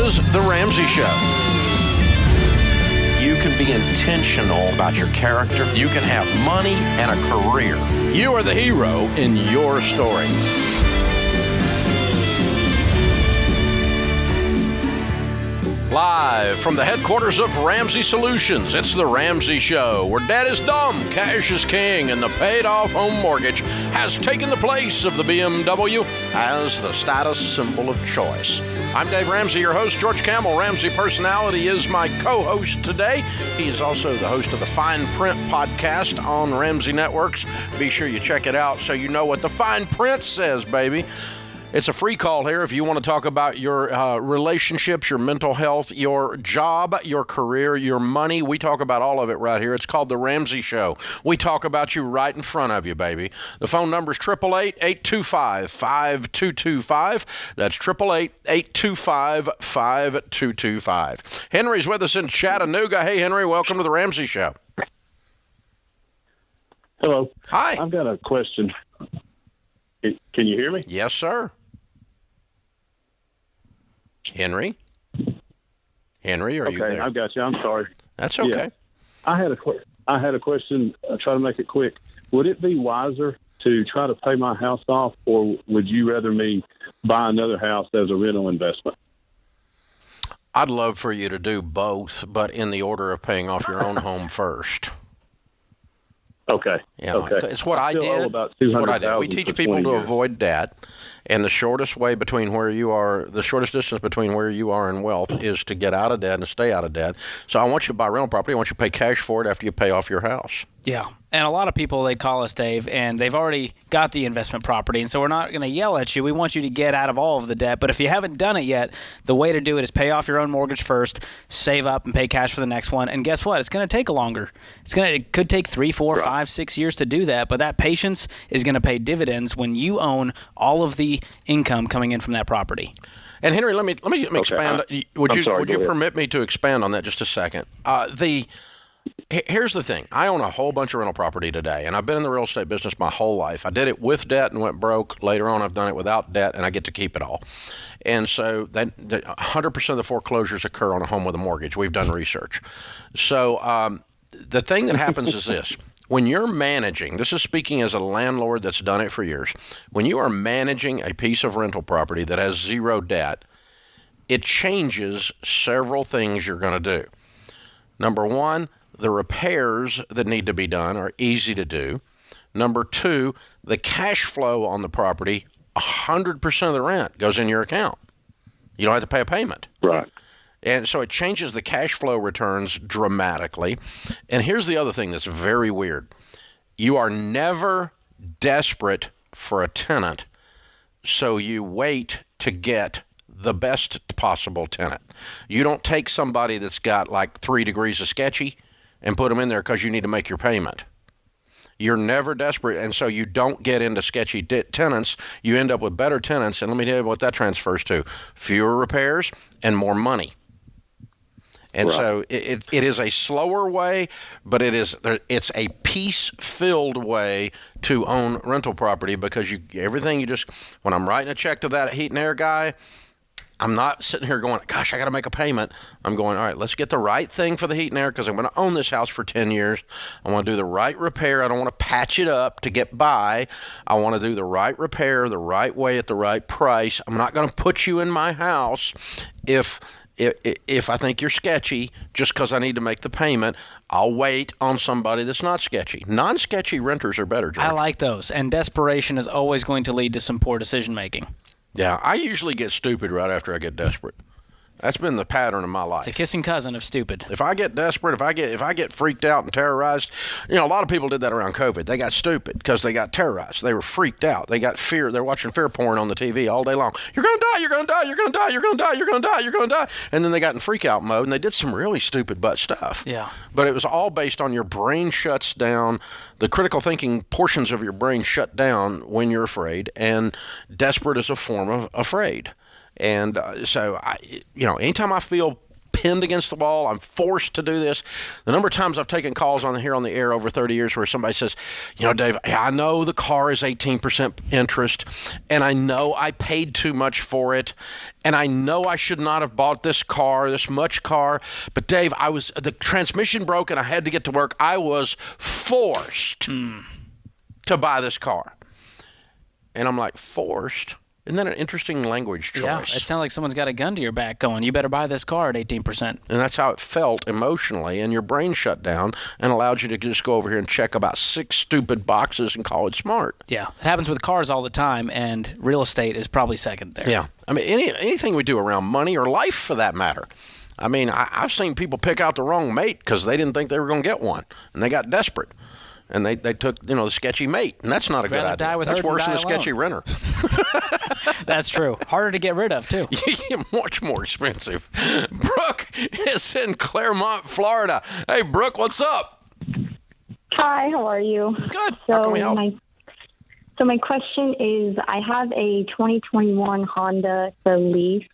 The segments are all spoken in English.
is The Ramsey Show. You can be intentional about your character. You can have money and a career. You are the hero in your story. Live from the headquarters of Ramsey Solutions, it's The Ramsey Show, where debt is dumb, cash is king, and the paid-off home mortgage has taken the place of the BMW as the status symbol of choice. I'm Dave Ramsey, your host. George Campbell, Ramsey Personality, is my co-host today. He is also the host of the Fine Print podcast on Ramsey Networks. Be sure you check it out so you know what the fine print says, baby. It's a free call here if you want to talk about your relationships, your mental health, your job, your career, your money. We talk about all of it right here. It's called The Ramsey Show. We talk about you right in front of you, baby. The phone number is 888-825-5225. That's 888-825-5225. Henry's with us in Chattanooga. Hey, Henry, welcome to The Ramsey Show. Hello. Hi. I've got a question. Can you hear me? Yes, sir. Henry, are you there? Okay, I've got you. I'm sorry. That's okay. Yeah. I had a question. I'll try to make it quick. Would it be wiser to try to pay my house off, or would you rather me buy another house as a rental investment? I'd love for you to do both, but in the order of paying off your own home first. Okay. Yeah, okay. It's what I did. It's what I did. We teach people to avoid debt, and the shortest way between where you are, the shortest distance between where you are and wealth is to get out of debt and to stay out of debt. So I want you to buy rental property. I want you to pay cash for it after you pay off your house. Yeah. And a lot of people, they call us, Dave, and they've already got the investment property, and so we're not going to yell at you. We want you to get out of all of the debt, but if you haven't done it yet, the way to do it is pay off your own mortgage first, save up, and pay cash for the next one, and guess what? It's going to take longer. It could take 3, 4, 5, 6 years to do that, but that patience is going to pay dividends when you own all of the income coming in from that property. And Henry, let me expand. Would you permit me to expand on that just a second? Here's the thing. I own a whole bunch of rental property today, and I've been in the real estate business my whole life. I did it with debt and went broke. Later on, I've done it without debt, and I get to keep it all. And so 100% of the foreclosures occur on a home with a mortgage. We've done research. So the thing that happens is this. When you're managing, this is speaking as a landlord that's done it for years, when you are managing a piece of rental property that has zero debt, it changes several things you're going to do. Number one, the repairs that need to be done are easy to do. Number two, the cash flow on the property, 100% of the rent goes in your account. You don't have to pay a payment. Right. And so it changes the cash flow returns dramatically. And here's the other thing that's very weird. You are never desperate for a tenant, so you wait to get the best possible tenant. You don't take somebody that's got like 3 degrees of sketchy and put them in there because you need to make your payment. You're never desperate, and so you don't get into sketchy tenants. You end up with better tenants, and let me tell you what that transfers to. Fewer repairs and more money. And so it is a slower way, but it's a peace-filled way to own rental property because when I'm writing a check to that heat and air guy, I'm not sitting here going, gosh, I got to make a payment. I'm going, all right, let's get the right thing for the heat and air because I'm going to own this house for 10 years. I want to do the right repair. I don't want to patch it up to get by. I want to do the right repair the right way at the right price. I'm not going to put you in my house if I think you're sketchy just because I need to make the payment. I'll wait on somebody that's not sketchy. Non-sketchy renters are better, George. I like those. And desperation is always going to lead to some poor decision-making. Yeah, I usually get stupid right after I get desperate. That's been the pattern of my life. It's a kissing cousin of stupid. If I get desperate, if I get freaked out and terrorized, a lot of people did that around COVID. They got stupid because they got terrorized. They were freaked out. They got fear. They're watching fear porn on the TV all day long. You're going to die. You're going to die. You're going to die. You're going to die. You're going to die. You're going to die. And then they got in freak out mode and they did some really stupid butt stuff. Yeah. But it was all based on your brain shuts down. The critical thinking portions of your brain shut down when you're afraid, and desperate is a form of afraid. And so, anytime I feel pinned against the wall. I'm forced to do this. The number of times I've taken calls on the air over 30 years where somebody says, Dave, I know the car is 18% interest, and I know I paid too much for it, and I know I should not have bought this much car, but Dave, the transmission broke and I had to get to work. I was forced to buy this car. And I'm like, forced? Isn't that an interesting language choice? Yeah, it sounds like someone's got a gun to your back going, you better buy this car at 18%. And that's how it felt emotionally, and your brain shut down and allowed you to just go over here and check about 6 stupid boxes and call it smart. Yeah, it happens with cars all the time, and real estate is probably second there. Yeah, I mean, anything we do around money or life for that matter. I mean, I've seen people pick out the wrong mate because they didn't think they were going to get one, and they got desperate. And they took, the sketchy mate, and that's not a good idea. That's worse than a sketchy renter. That's true. Harder to get rid of, too. Much more expensive. Brooke is in Claremont, Florida. Hey, Brooke, what's up? Hi, how are you? Good. How can we help? So my question is, I have a 2021 Honda for lease.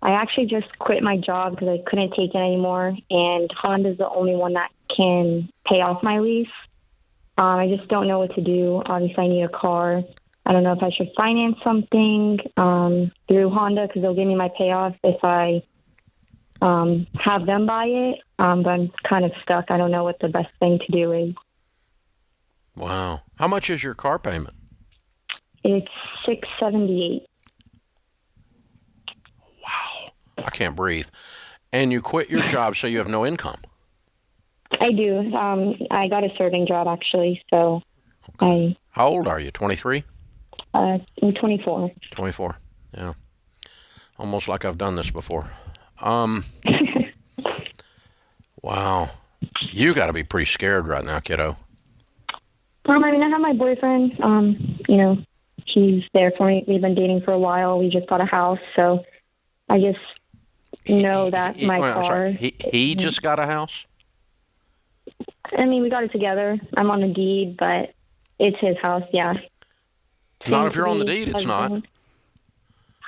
I actually just quit my job because I couldn't take it anymore, and Honda's the only one that can pay off my lease. I just don't know what to do. Obviously, I need a car. I don't know if I should finance something through Honda because they'll give me my payoff if I have them buy it. But I'm kind of stuck. I don't know what the best thing to do is. Wow. How much is your car payment? It's $678. Wow. I can't breathe. And you quit your job so you have no income? I do. I got a serving job, actually, so okay. How old are you, 23? I'm 24. 24, yeah. Almost like I've done this before. Wow. You got to be pretty scared right now, kiddo. I mean, I have my boyfriend. He's there for me. We've been dating for a while. We just bought a house, so I just know that my car... He just got a house? I mean, we got it together. I'm on the deed, but it's his house, yeah. Not if you're on the deed, it's not.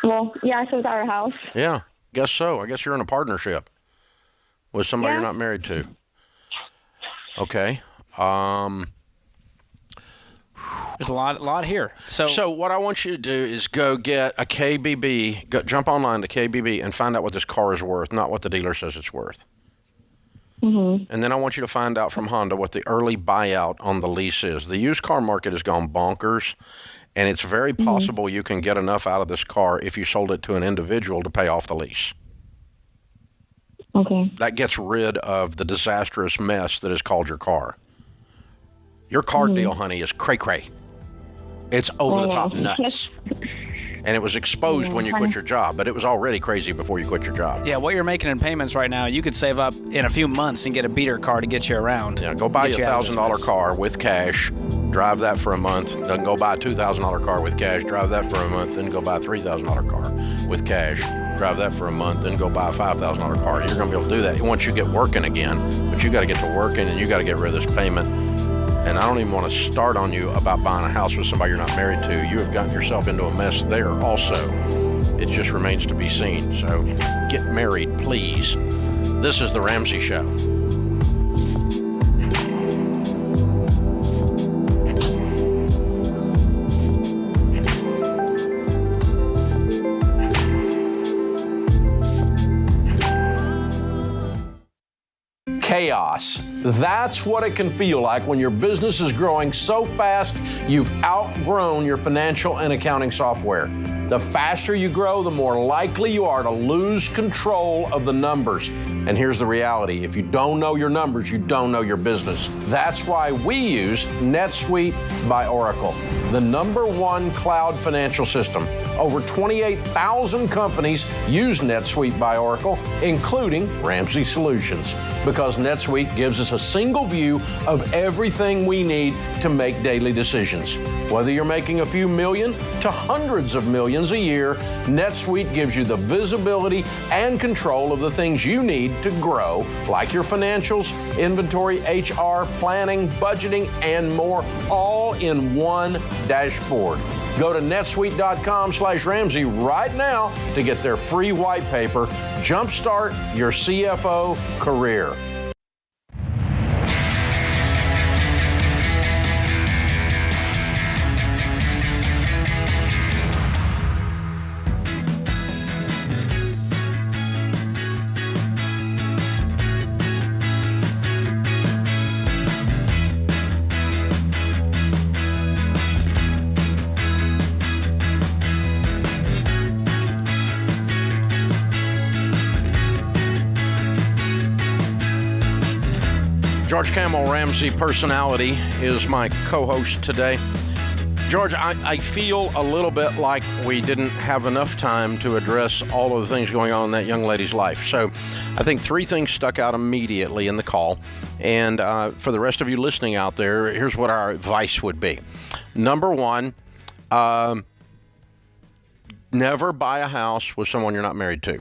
Well, yeah, so it's our house. Yeah, guess so. I guess you're in a partnership with somebody you're not married to. Okay. There's a lot here. So what I want you to do is go get a KBB, jump online to KBB and find out what this car is worth, not what the dealer says it's worth. Mm-hmm. And then I want you to find out from Honda what the early buyout on the lease is. The used car market has gone bonkers, and it's very possible you can get enough out of this car if you sold it to an individual to pay off the lease. Okay. That gets rid of the disastrous mess that is called your car. Your car deal, honey, is cray-cray. It's over-the-top nuts. And it was exposed when you quit your job, but it was already crazy before you quit your job. Yeah, what you're making in payments right now, you could save up in a few months and get a beater car to get you around. Yeah, go buy you a $1,000 car with cash, drive that for a month, then go buy a $2,000 car with cash, drive that for a month, then go buy a $3,000 car with cash, drive that for a month, then go buy a $5,000 car. You're going to be able to do that once you get working again, but you got to get to working and you got to get rid of this payment. And I don't even want to start on you about buying a house with somebody you're not married to. You have gotten yourself into a mess there also. It just remains to be seen. So get married, please. This is The Ramsey Show. Chaos. That's what it can feel like when your business is growing so fast you've outgrown your financial and accounting software. The faster you grow, the more likely you are to lose control of the numbers. And here's the reality. If you don't know your numbers, you don't know your business. That's why we use NetSuite by Oracle, the #1 cloud financial system. Over 28,000 companies use NetSuite by Oracle, including Ramsey Solutions, because NetSuite gives us a single view of everything we need to make daily decisions. Whether you're making a few million to hundreds of millions a year, NetSuite gives you the visibility and control of the things you need to grow, like your financials, inventory, HR, planning, budgeting, and more, all in one dashboard. Go to netsuite.com/Ramsey right now to get their free white paper. Jumpstart your CFO career. George Camel, Ramsey Personality, is my co-host today. George, I feel a little bit like we didn't have enough time to address all of the things going on in that young lady's life. So I think three things stuck out immediately in the call. And for the rest of you listening out there, here's what our advice would be. Number one, never buy a house with someone you're not married to.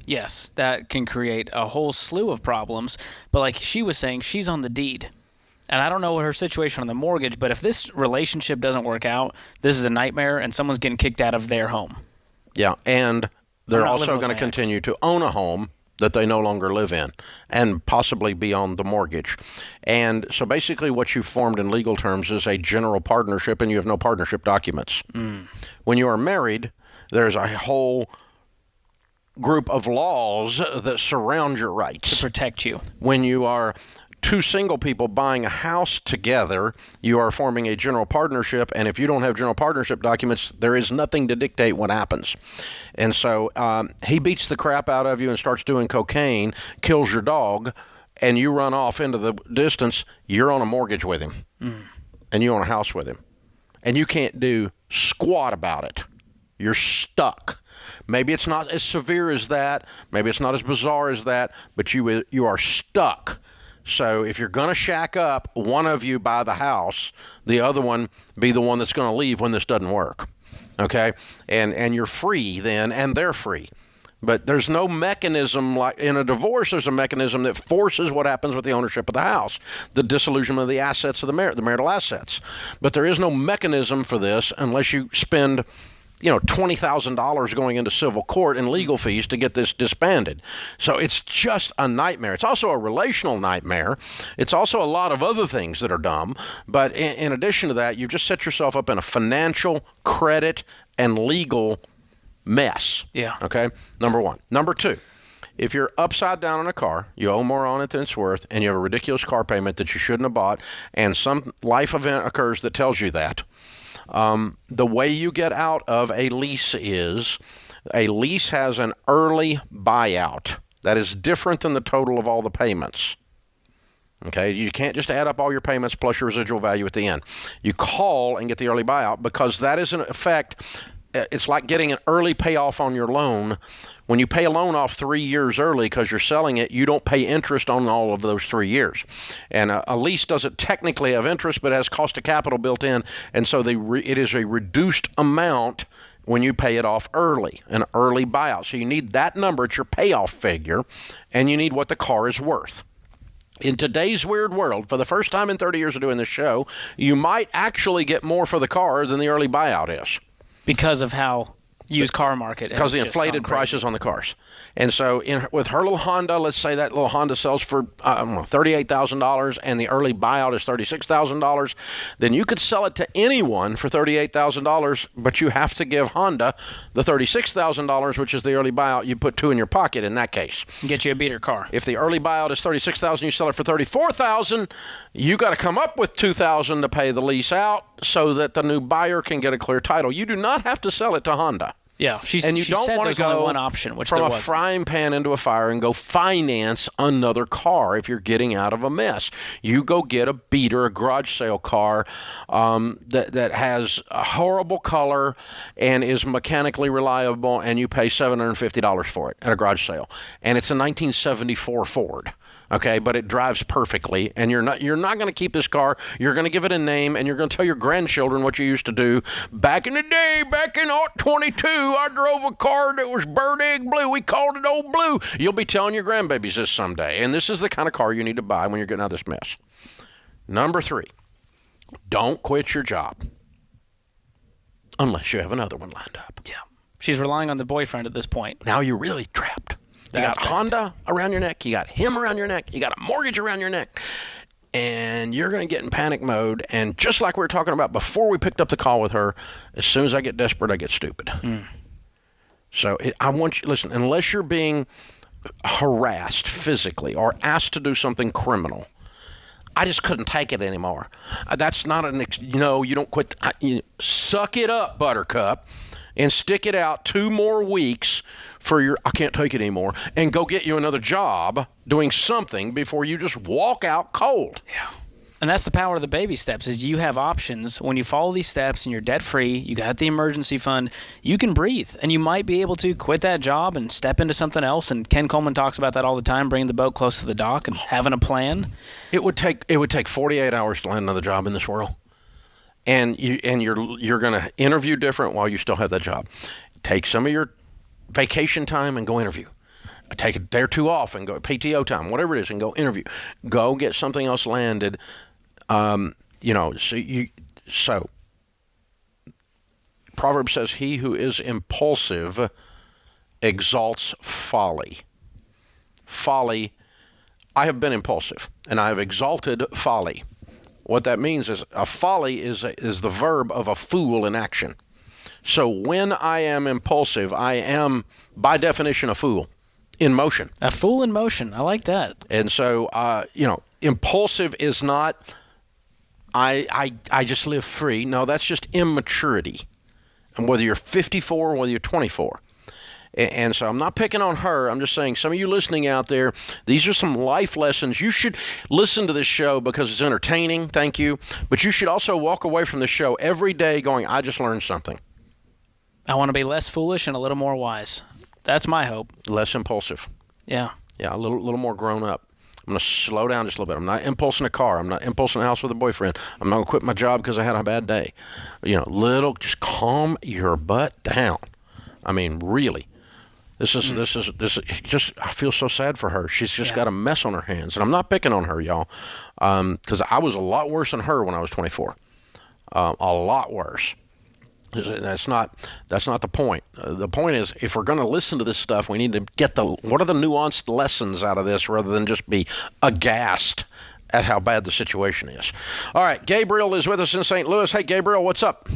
Yes, that can create a whole slew of problems. But like she was saying, she's on the deed. And I don't know her situation on the mortgage, but if this relationship doesn't work out, this is a nightmare and someone's getting kicked out of their home. Yeah, and they're also going to continue to own a home that they no longer live in and possibly be on the mortgage. And so basically what you've formed in legal terms is a general partnership, and you have no partnership documents. When you are married, there's a whole group of laws that surround your rights to protect you. When you are two single people buying a house together, you are forming a general partnership, and if you don't have general partnership documents, there is nothing to dictate what happens. And so he beats the crap out of you and starts doing cocaine, kills your dog, and you run off into the distance. You're on a mortgage with him, and you own a house with him, and you can't do squat about it. You're stuck. Maybe it's not as severe as that. Maybe it's not as bizarre as that, but you are stuck. So if you're going to shack up, one of you buy the house, the other one be the one that's going to leave when this doesn't work. Okay? And you're free then, and they're free. But there's no mechanism like in a divorce. There's a mechanism that forces what happens with the ownership of the house, the dissolution of the assets of the marital assets. But there is no mechanism for this unless you spend $20,000 going into civil court and legal fees to get this disbanded. So it's just a nightmare. It's also a relational nightmare. It's also a lot of other things that are dumb. But in addition to that, you've just set yourself up in a financial, credit, and legal mess. Yeah. Okay? Number one. Number two, if you're upside down in a car, you owe more on it than it's worth, and you have a ridiculous car payment that you shouldn't have bought, and some life event occurs that tells you that, the way you get out of a lease is a lease has an early buyout. That is different than the total of all the payments. Okay, you can't just add up all your payments plus your residual value at the end. You call and get the early buyout because that is in effect, it's like getting an early payoff on your loan. When you pay a loan off 3 years early because you're selling it, you don't pay interest on all of those 3 years. And a lease doesn't technically have interest, but has cost of capital built in. And so it is a reduced amount when you pay it off early, an early buyout. So you need that number, it's your payoff figure, and you need what the car is worth. In today's weird world, for the first time in 30 years of doing this show, you might actually get more for the car than the early buyout is. Because of how used car market. Because the inflated prices on the cars. And so with her little Honda, let's say that little Honda sells for $38,000 and the early buyout is $36,000, then you could sell it to anyone for $38,000, but you have to give Honda the $36,000, which is the early buyout. You put $2,000 in your pocket in that case. Get you a beater car. If the early buyout is $36,000, you sell it for $34,000, you got to come up with $2,000 to pay the lease out so that the new buyer can get a clear title. You do not have to sell it to Honda. Yeah, she don't said want there's to go only one option, which from there a wasn't. frying pan into a fire and go finance another car if you're getting out of a mess. You go get a beater, a garage sale car that has a horrible color and is mechanically reliable, and you pay $750 for it at a garage sale. And it's a 1974 Ford. Okay, but it drives perfectly, and you're not going to keep this car. You're going to give it a name, and you're going to tell your grandchildren what you used to do. Back in the day, back in 22, I drove a car that was bird egg blue. We called it Old Blue. You'll be telling your grandbabies this someday, and this is the kind of car you need to buy when you're getting out of this mess. Number 3, don't quit your job. unless you have another one lined up. Yeah. She's relying on the boyfriend at this point. Now you're really trapped. You got Honda around your neck. You got him around your neck. You got a mortgage around your neck. And you're going to get in panic mode. And just like we were talking about before we picked up the call with her, as soon as I get desperate, I get stupid. So I want you, listen, unless you're being harassed physically or asked to do something criminal, I just couldn't take it anymore. That's not no, you don't quit. Suck it up, Buttercup, and stick it out 2 more weeks for your, I can't take it anymore, and go get you another job doing something before you just walk out cold. Yeah. And that's the power of the baby steps, is you have options. When you follow these steps and you're debt-free, you got the emergency fund, you can breathe. And you might be able to quit that job and step into something else. And Ken Coleman talks about that all the time, bringing the boat close to the dock and having a plan. It would take 48 hours to land another job in this world. And you're going to interview different while you still have that job. Take some of your vacation time and go interview. Take a day or 2 off and go PTO time, whatever it is, and go interview. Go get something else landed. So Proverbs says, he who is impulsive exalts folly. Folly, I have been impulsive, and I have exalted folly. What that means is a folly is the verb of a fool in action. So when I am impulsive, I am, by definition, a fool in motion. A fool in motion. I like that. And so, impulsive is not, I just live free. No, that's just immaturity. And whether you're 54 or whether you're 24. And so I'm not picking on her. I'm just saying, some of you listening out there, these are some life lessons. You should listen to this show because it's entertaining. Thank you. But you should also walk away from the show every day going, I just learned something. I want to be less foolish and a little more wise. That's my hope. Less impulsive. Yeah. Yeah, a little more grown up. I'm going to slow down just a little bit. I'm not impulsing a car. I'm not impulsing a house with a boyfriend. I'm not going to quit my job because I had a bad day. Just calm your butt down. I mean, really. This is just, I feel so sad for her. She's just got a mess on her hands. And I'm not picking on her, y'all, because I was a lot worse than her when I was 24. A lot worse. That's not the point. The point is, if we're going to listen to this stuff, we need to get what are the nuanced lessons out of this rather than just be aghast at how bad the situation is. All right, Gabriel is with us in St. Louis. Hey, Gabriel, what's up?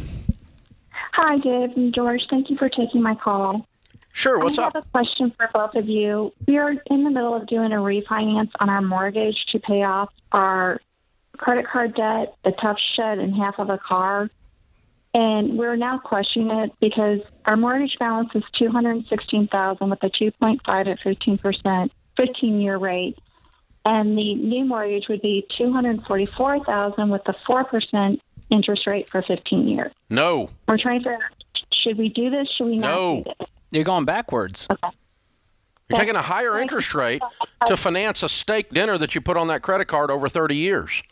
Hi, Dave and George. Thank you for taking my call. Sure, what's up? I have a question for both of you. We are in the middle of doing a refinance on our mortgage to pay off our credit card debt, the tough shed, and half of a car. And we're now questioning it because our mortgage balance is $216,000 with a 2.5 at 15%, 15-year rate. And the new mortgage would be $244,000 with a 4% interest rate for 15 years. No. We're trying to figure out, should we do this? Should we not do this? You're going backwards. Okay. You're taking a higher interest rate to finance a steak dinner that you put on that credit card over 30 years.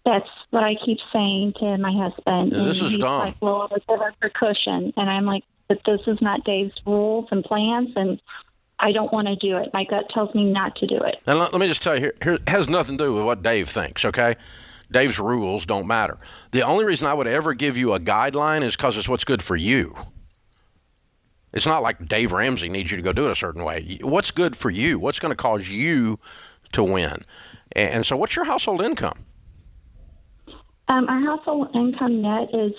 That's what I keep saying to my husband. Yeah, this is dumb. Like, well, let's give us a cushion. And I'm like, but this is not Dave's rules and plans, and I don't want to do it. My gut tells me not to do it. And let me just tell you, here it has nothing to do with what Dave thinks, okay? Dave's rules don't matter. The only reason I would ever give you a guideline is because it's what's good for you. It's not like Dave Ramsey needs you to go do it a certain way. What's good for you? What's going to cause you to win? And so what's your household income? Our household income net is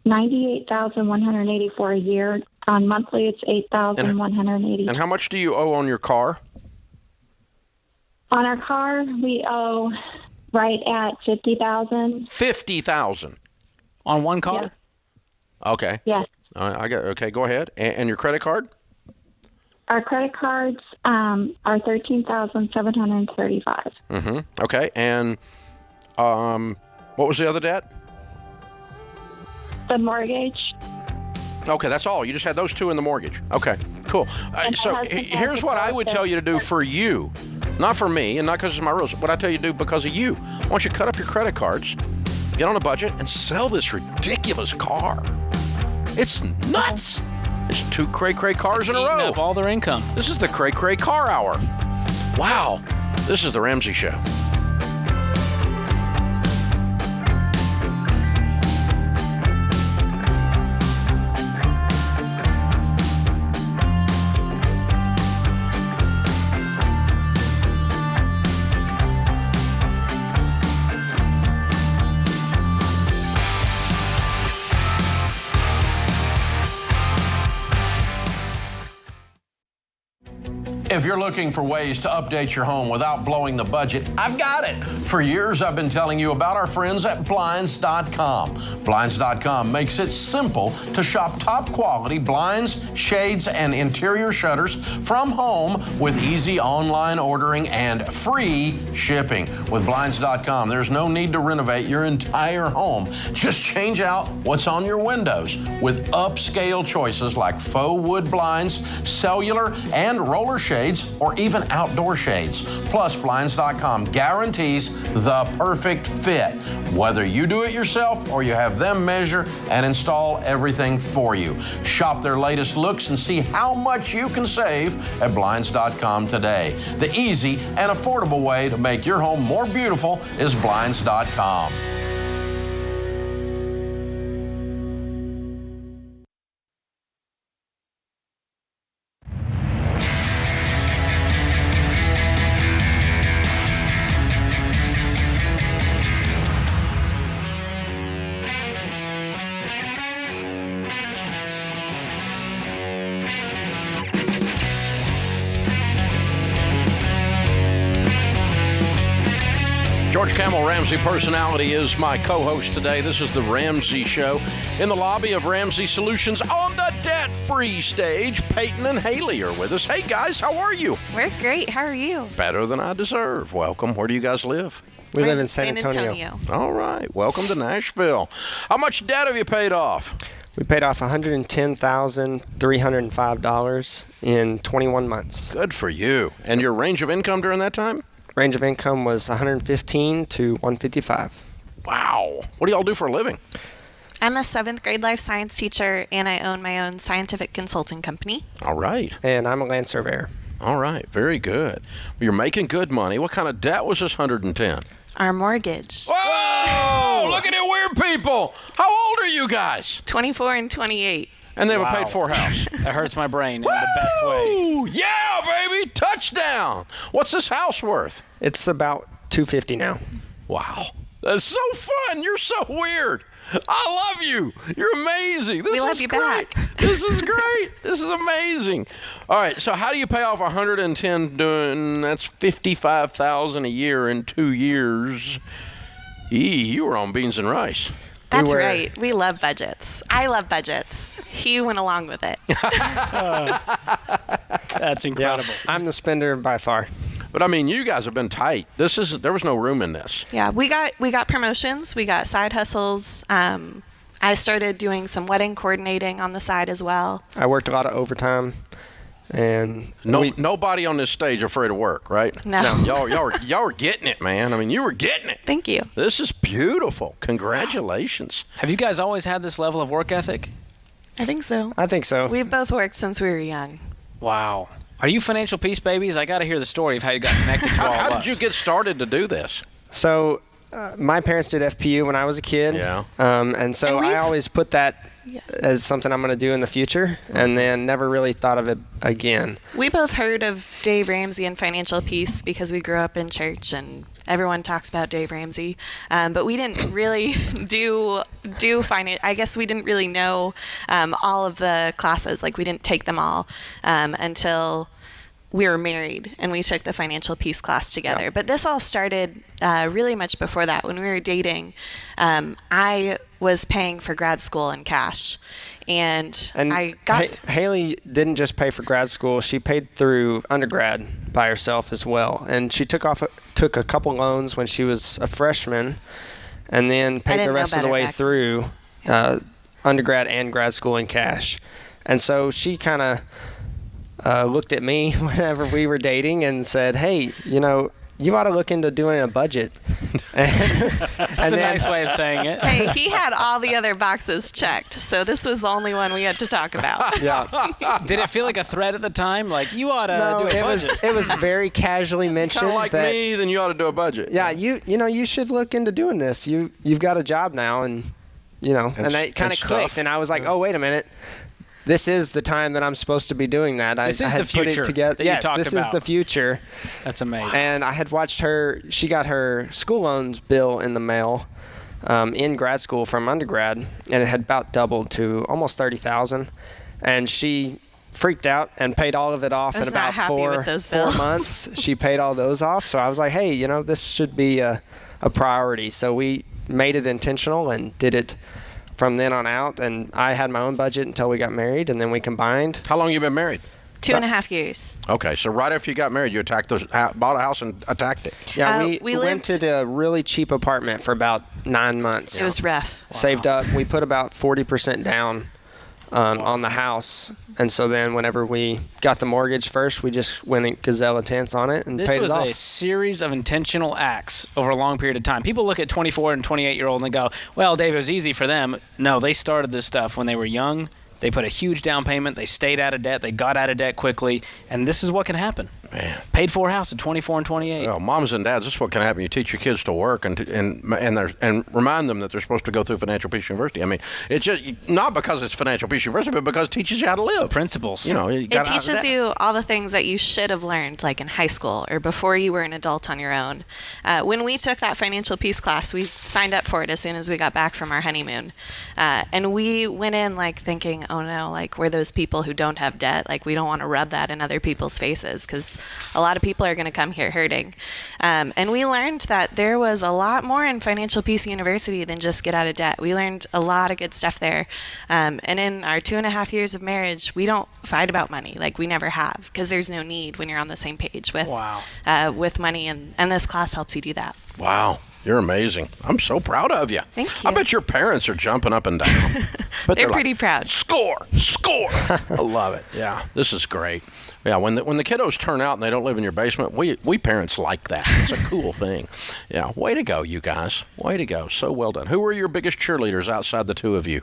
$98,184 a year. On monthly, it's $8,180. And how much do you owe on your car? On our car, we owe right at $50,000. $50,000 on one car? Yes. Okay. Yes. Okay, go ahead. And your credit card? Our credit cards are $13,735. Mm-hmm. Okay. And what was the other debt? The mortgage. Okay, that's all. You just had those two in the mortgage. Okay, cool. So here's what I would tell you to do for you. Not for me, and not because it's my rules. What I tell you to do because of you. I want you to cut up your credit cards, get on a budget, and sell this ridiculous car. It's nuts. It's 2 cray-cray cars in a row. Up all their income. This is the cray-cray car hour. Wow. This is the Ramsey Show. If you're looking for ways to update your home without blowing the budget, I've got it. For years, I've been telling you about our friends at Blinds.com. Blinds.com makes it simple to shop top quality blinds, shades, and interior shutters from home with easy online ordering and free shipping. With Blinds.com, there's no need to renovate your entire home. Just change out what's on your windows with upscale choices like faux wood blinds, cellular and roller shades, or even outdoor shades. Plus, Blinds.com guarantees the perfect fit, whether you do it yourself or you have them measure and install everything for you. Shop their latest looks and see how much you can save at Blinds.com today. The easy and affordable way to make your home more beautiful is Blinds.com. George Camel, Ramsey Personality, is my co-host today. This is the Ramsey Show. In the lobby of Ramsey Solutions on the debt-free stage, Peyton and Haley are with us. Hey, guys, how are you? We're great. How are you? Better than I deserve. Welcome. Where do you guys live? We live in San Antonio. All right. Welcome to Nashville. How much debt have you paid off? We paid off $110,305 in 21 months. Good for you. And your range of income during that time? Range of income was 115 to 155. Wow. What do y'all do for a living? I'm a 7th grade life science teacher, and I own my own scientific consulting company. All right. And I'm a land surveyor. All right. Very good. Well, you're making good money. What kind of debt was this 110? Our mortgage. Whoa! Look at it, weird people. How old are you guys? 24 and 28. And they have a paid-for house. That hurts my brain in the best way. Woo! Yeah, baby! Touchdown! What's this house worth? It's about $250 now. Wow. That's so fun. You're so weird. I love you. You're amazing. This We love is you great. back. This is great. This is amazing. All right, so how do you pay off 110 doing, that's $55,000 a year in 2 years? You were on beans and rice. That's right. We love budgets. I love budgets. He went along with it. That's incredible. Yeah, I'm the spender by far. But I mean, you guys have been tight. There was no room in this. Yeah, we got promotions. We got side hustles. I started doing some wedding coordinating on the side as well. I worked a lot of overtime. And nobody on this stage afraid to work, right? No. Y'all were getting it, man. I mean, you were getting it. Thank you. This is beautiful. Congratulations. Have you guys always had this level of work ethic? I think so. I think so. We've both worked since we were young. Wow. Are you financial peace babies? I got to hear the story of how you got connected to all of us. How did you get started to do this? So my parents did FPU when I was a kid. Yeah. And so I always put that as something I'm going to do in the future, and then never really thought of it again. We both heard of Dave Ramsey and financial peace because we grew up in church and everyone talks about Dave Ramsey. But we didn't really do finance. I guess we didn't really know all of the classes. Like we didn't take them all until we were married and we took the financial peace class together. Yeah. But this all started really much before that. When we were dating, I was paying for grad school in cash. And I got... Haley didn't just pay for grad school. She paid through undergrad by herself as well. And she took a couple loans when she was a freshman and then paid the rest of the way through undergrad and grad school in cash. And so she kind of looked at me whenever we were dating and said, hey, you ought to look into doing a budget. That's a nice way of saying it. Hey, he had all the other boxes checked, so this was the only one we had to talk about. Yeah. Did it feel like a threat at the time? Like, you ought to do a budget? It was very casually mentioned. Kind of like that, me, then you ought to do a budget. Yeah, you should look into doing this. You've got a job now, and that kind of clicked, and I was like, oh, wait a minute. This is the time that I'm supposed to be doing that. This I is had the future put it together. that you yes, talked this about. is the future. That's amazing. And I had watched her. She got her school loans bill in the mail in grad school from undergrad, and it had about doubled to almost $30,000. And she freaked out and paid all of it off I was in not about happy with those 4 bills. months. She paid all those off. So I was like, hey, this should be a priority. So we made it intentional and did it from then on out. And I had my own budget until we got married, and then we combined. How long you been married? 2.5 years. Okay, so right after you got married, you bought a house and attacked it. Yeah, we lived- rented a really cheap apartment for about 9 months. It was rough. Saved up. We put about 40% down on the house. And so then whenever we got the mortgage first, we just went in gazelle intense on it and This paid was it off. a series of intentional acts over a long period of time. People look at 24 and 28-year-old and they go, well, Dave, it was easy for them. No, they started this stuff when they were young. They put a huge down payment. They stayed out of debt. They got out of debt quickly. And this is what can happen. Man. Paid for a house at 24 and 28. Well, moms and dads, this is what can happen. You teach your kids to work and remind them that they're supposed to go through Financial Peace University. I mean, it's just not because it's Financial Peace University, but because it teaches you how to live. Principles. It teaches you all the things that you should have learned, like in high school or before you were an adult on your own. When we took that financial peace class, we signed up for it as soon as we got back from our honeymoon. And we went in like thinking, oh no, like we're those people who don't have debt. Like we don't want to rub that in other people's faces because a lot of people are going to come here hurting. And we learned that there was a lot more in Financial Peace University than just get out of debt. We learned a lot of good stuff there. And in our 2.5 years of marriage, we don't fight about money. Like we never have, because there's no need when you're on the same page with money. And this class helps you do that. Wow. You're amazing. I'm so proud of you. Thank you. I bet your parents are jumping up and down. But They're pretty proud. Score! I love it. Yeah, this is great. Yeah, when the kiddos turn out and they don't live in your basement, we parents like that. It's a cool thing. Yeah, way to go, you guys. Way to go. So well done. Who are your biggest cheerleaders outside the two of you?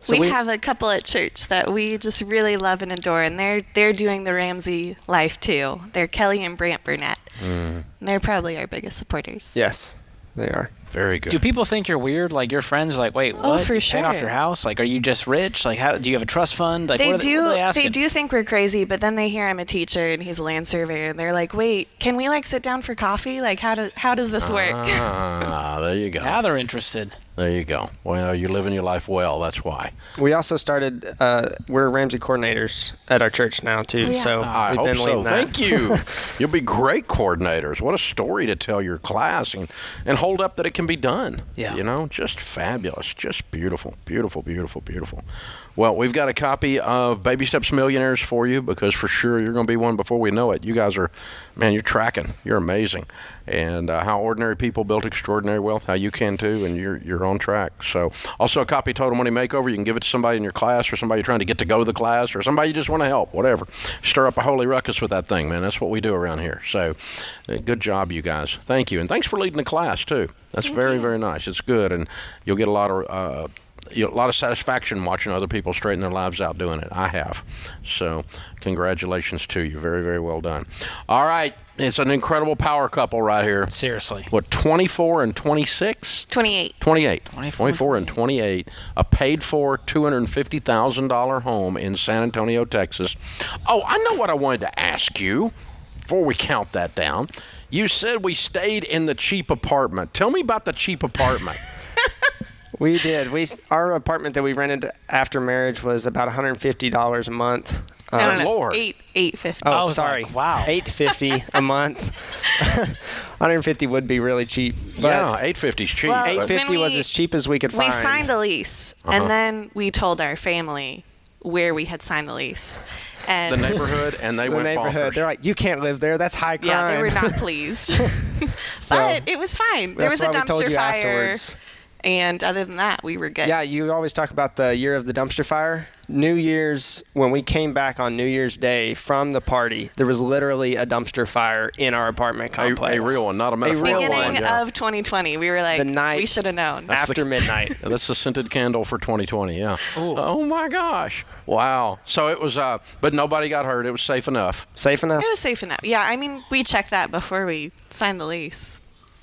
So we have a couple at church that we just really love and adore, and they're doing the Ramsey life too. They're Kelly and Brant Burnett. And they're probably our biggest supporters. Yes, they are. Very good. Do people think you're weird? Like your friends are like, wait, what? Oh, for You sure. paid off your house? Like, are you just rich? Like, how do you have a trust fund? Like, They what are they asking? They do think we're crazy, but then they hear I'm a teacher and he's a land surveyor, and they're like, wait, can we like sit down for coffee? Like, how does this work? Ah, there you go. Now they're interested. There you go. Well, you're living your life well. That's why. We also started, we're Ramsey coordinators at our church now, too. Oh, yeah. So I we've hope been so. leading that. Thank you. You'll be great coordinators. What a story to tell your class and hold up that it can be done. Yeah. Just fabulous. Just beautiful, beautiful, beautiful, beautiful. Well, we've got a copy of Baby Steps Millionaires for you because for sure you're going to be one before we know it. You guys are, man, you're tracking. You're amazing. And how ordinary people built extraordinary wealth, how you can too, and you're on track. So also a copy of Total Money Makeover. You can give it to somebody in your class or somebody you're trying to get to go to the class or somebody you just want to help, whatever. Stir up a holy ruckus with that thing, man. That's what we do around here. So good job, you guys. Thank you. And thanks for leading the class too. That's very, very nice. It's good. And you'll get a lot of satisfaction watching other people straighten their lives out doing it. I have. So congratulations to you. Very, very well done. All right. It's an incredible power couple right here. Seriously. What, 24 and 26? 28. 28. 24 and 28. A paid-for $250,000 home in San Antonio, Texas. Oh, I know what I wanted to ask you before we count that down. You said we stayed in the cheap apartment. Tell me about the cheap apartment. We did. Our apartment that we rented after marriage was about $150 a month. No, Lord. $850. I Oh, was sorry. like, wow. $850 a month. $150 would be really cheap. But Yeah, $850 is cheap. Well, but- $850 was as cheap as we could find. We signed the lease, and then we told our family where we had signed the lease. And the neighborhood, and they The went neighborhood. bonkers. They're like, you can't live there. That's high crime. yeah, they were not pleased. But it was fine. There was a That's why we told dumpster you fire. afterwards. And other than that, we were good. Yeah, you always talk about the year of the dumpster fire. New Year's, when we came back on New Year's Day from the party, there was literally a dumpster fire in our apartment complex. A real one, not a metaphorical real one. Beginning Yeah. of 2020, we were like, The night we should have known. After midnight. Yeah, that's the scented candle for 2020, yeah. Oh, my gosh. Wow. So it was, but nobody got hurt. It was safe enough. Safe enough? It was safe enough. Yeah, I mean, we checked that before we signed the lease.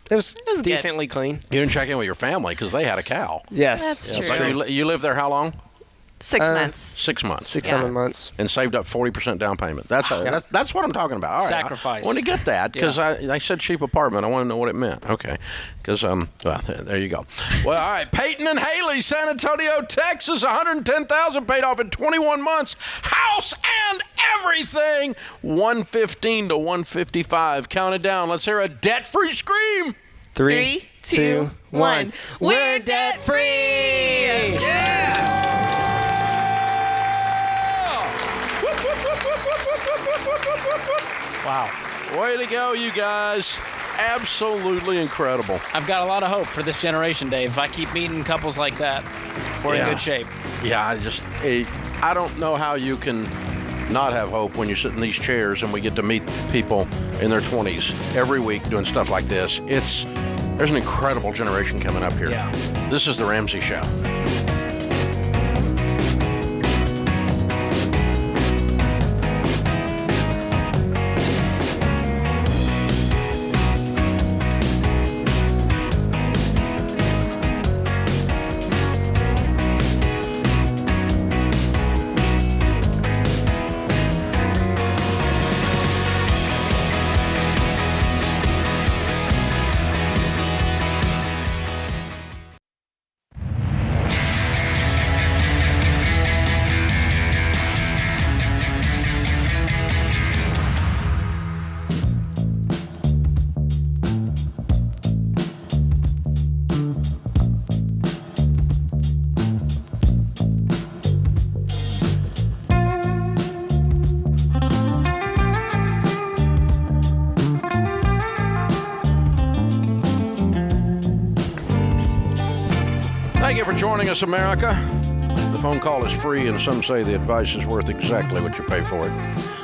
It was good. decently clean. You didn't check in with your family because they had a cow. Yes. That's Yeah, true. so you lived there how long? 6 months. 6 months. 7 months. And saved up 40% down payment. That's what I'm talking about. All right. Sacrifice. I want to get that because I said cheap apartment. I want to know what it meant. Okay. Because, well, there you go. Well, all right. Peyton and Haley, San Antonio, Texas, $110,000 paid off in 21 months. House and everything. 115 to 155. Count it down. Let's hear a debt-free scream. 3, 2, 1. We're debt free. Yeah! Wow. Way to go, you guys. Absolutely incredible. I've got a lot of hope for this generation, Dave. If I keep meeting couples like that, we're in good shape. Yeah, I don't know how you can not have hope when you sit in these chairs and we get to meet people in their 20s every week doing stuff like this. There's an incredible generation coming up here. Yeah. This is the Ramsey Show. Thank you for joining us, America. The phone call is free, and some say the advice is worth exactly what you pay for it.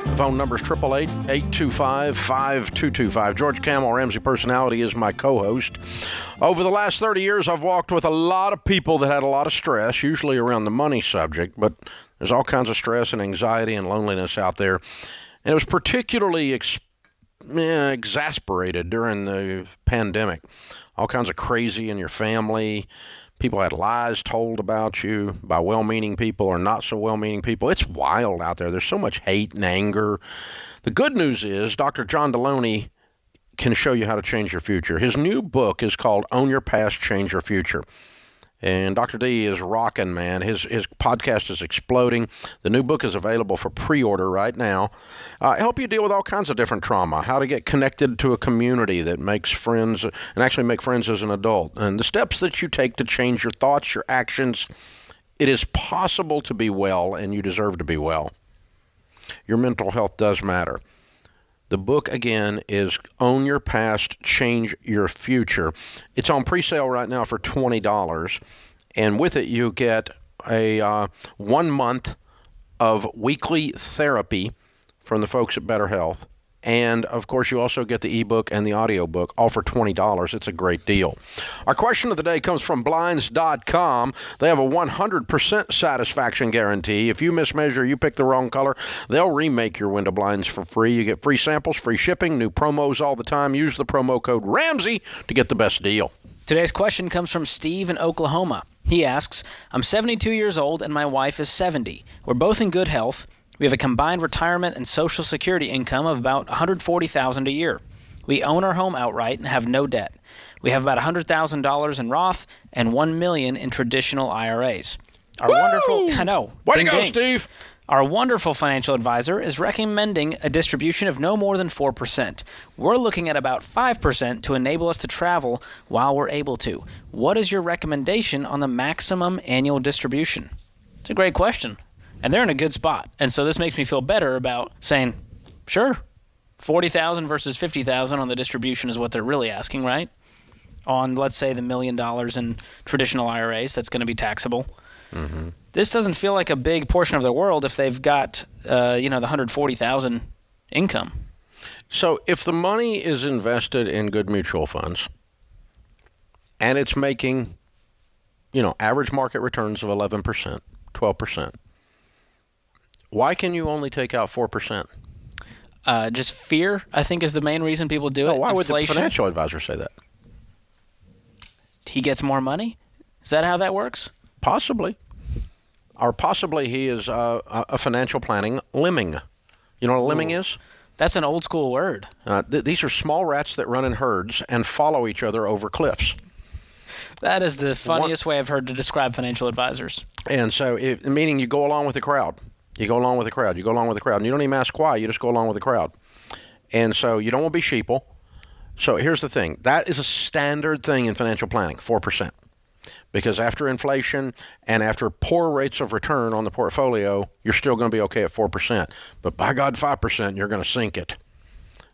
The phone number is 888-825-5225. George Camel, Ramsey Personality, is my co-host. Over the last 30 years, I've walked with a lot of people that had a lot of stress, usually around the money subject, but there's all kinds of stress and anxiety and loneliness out there. And it was particularly exasperated during the pandemic. All kinds of crazy in your family. People had lies told about you by well-meaning people or not so well-meaning people. It's wild out there. There's so much hate and anger. The good news is Dr. John Deloney can show you how to change your future. His new book is called Own Your Past, Change Your Future. And Dr. D is rocking, man. His podcast is exploding. The new book is available for pre-order right now. Help you deal with all kinds of different trauma, how to get connected to a community that makes friends and actually make friends as an adult, and the steps that you take to change your thoughts, your actions. It is possible to be well, and you deserve to be well. Your mental health does matter. The book, again, is Own Your Past, Change Your Future. It's on pre-sale right now for $20, and with it you get a 1 month of weekly therapy from the folks at Better Health. And, of course, you also get the ebook and the audiobook, all for $20. It's a great deal. Our question of the day comes from Blinds.com. They have a 100% satisfaction guarantee. If you mismeasure, you pick the wrong color, they'll remake your window blinds for free. You get free samples, free shipping, new promos all the time. Use the promo code Ramsey to get the best deal. Today's question comes from Steve in Oklahoma. He asks, I'm 72 years old and my wife is 70. We're both in good health. We have a combined retirement and Social Security income of about $140,000 a year. We own our home outright and have no debt. We have about $100,000 in Roth and $1 million in traditional IRAs. Our wonderful, I know. Way to go, Steve. Our wonderful financial advisor is recommending a distribution of no more than 4%. We're looking at about 5% to enable us to travel while we're able to. What is your recommendation on the maximum annual distribution? It's a great question. And they're in a good spot. And so this makes me feel better about saying, sure, $40,000 versus $50,000 on the distribution is what they're really asking, right? On, let's say, the $1 million in traditional IRAs, that's going to be taxable. Mm-hmm. This doesn't feel like a big portion of their world if they've got, the $140,000 income. So if the money is invested in good mutual funds and it's making, average market returns of 11%, 12%, why can you only take out 4%? Just fear, I think, is the main reason people do it. Why would Inflation. the financial advisor say that? He gets more money? Is that how that works? Possibly. or possibly he is a financial planning lemming. You know what a lemming is? That's an old school word. These are small rats that run in herds and follow each other over cliffs. That is the funniest way I've heard to describe financial advisors. And so, meaning you go along with the crowd. You go along with the crowd. You go along with the crowd. And you don't even ask why. You just go along with the crowd. And so you don't want to be sheeple. So here's the thing. That is a standard thing in financial planning, 4%. Because after inflation and after poor rates of return on the portfolio, you're still going to be okay at 4%. But by God, 5%, you're going to sink it.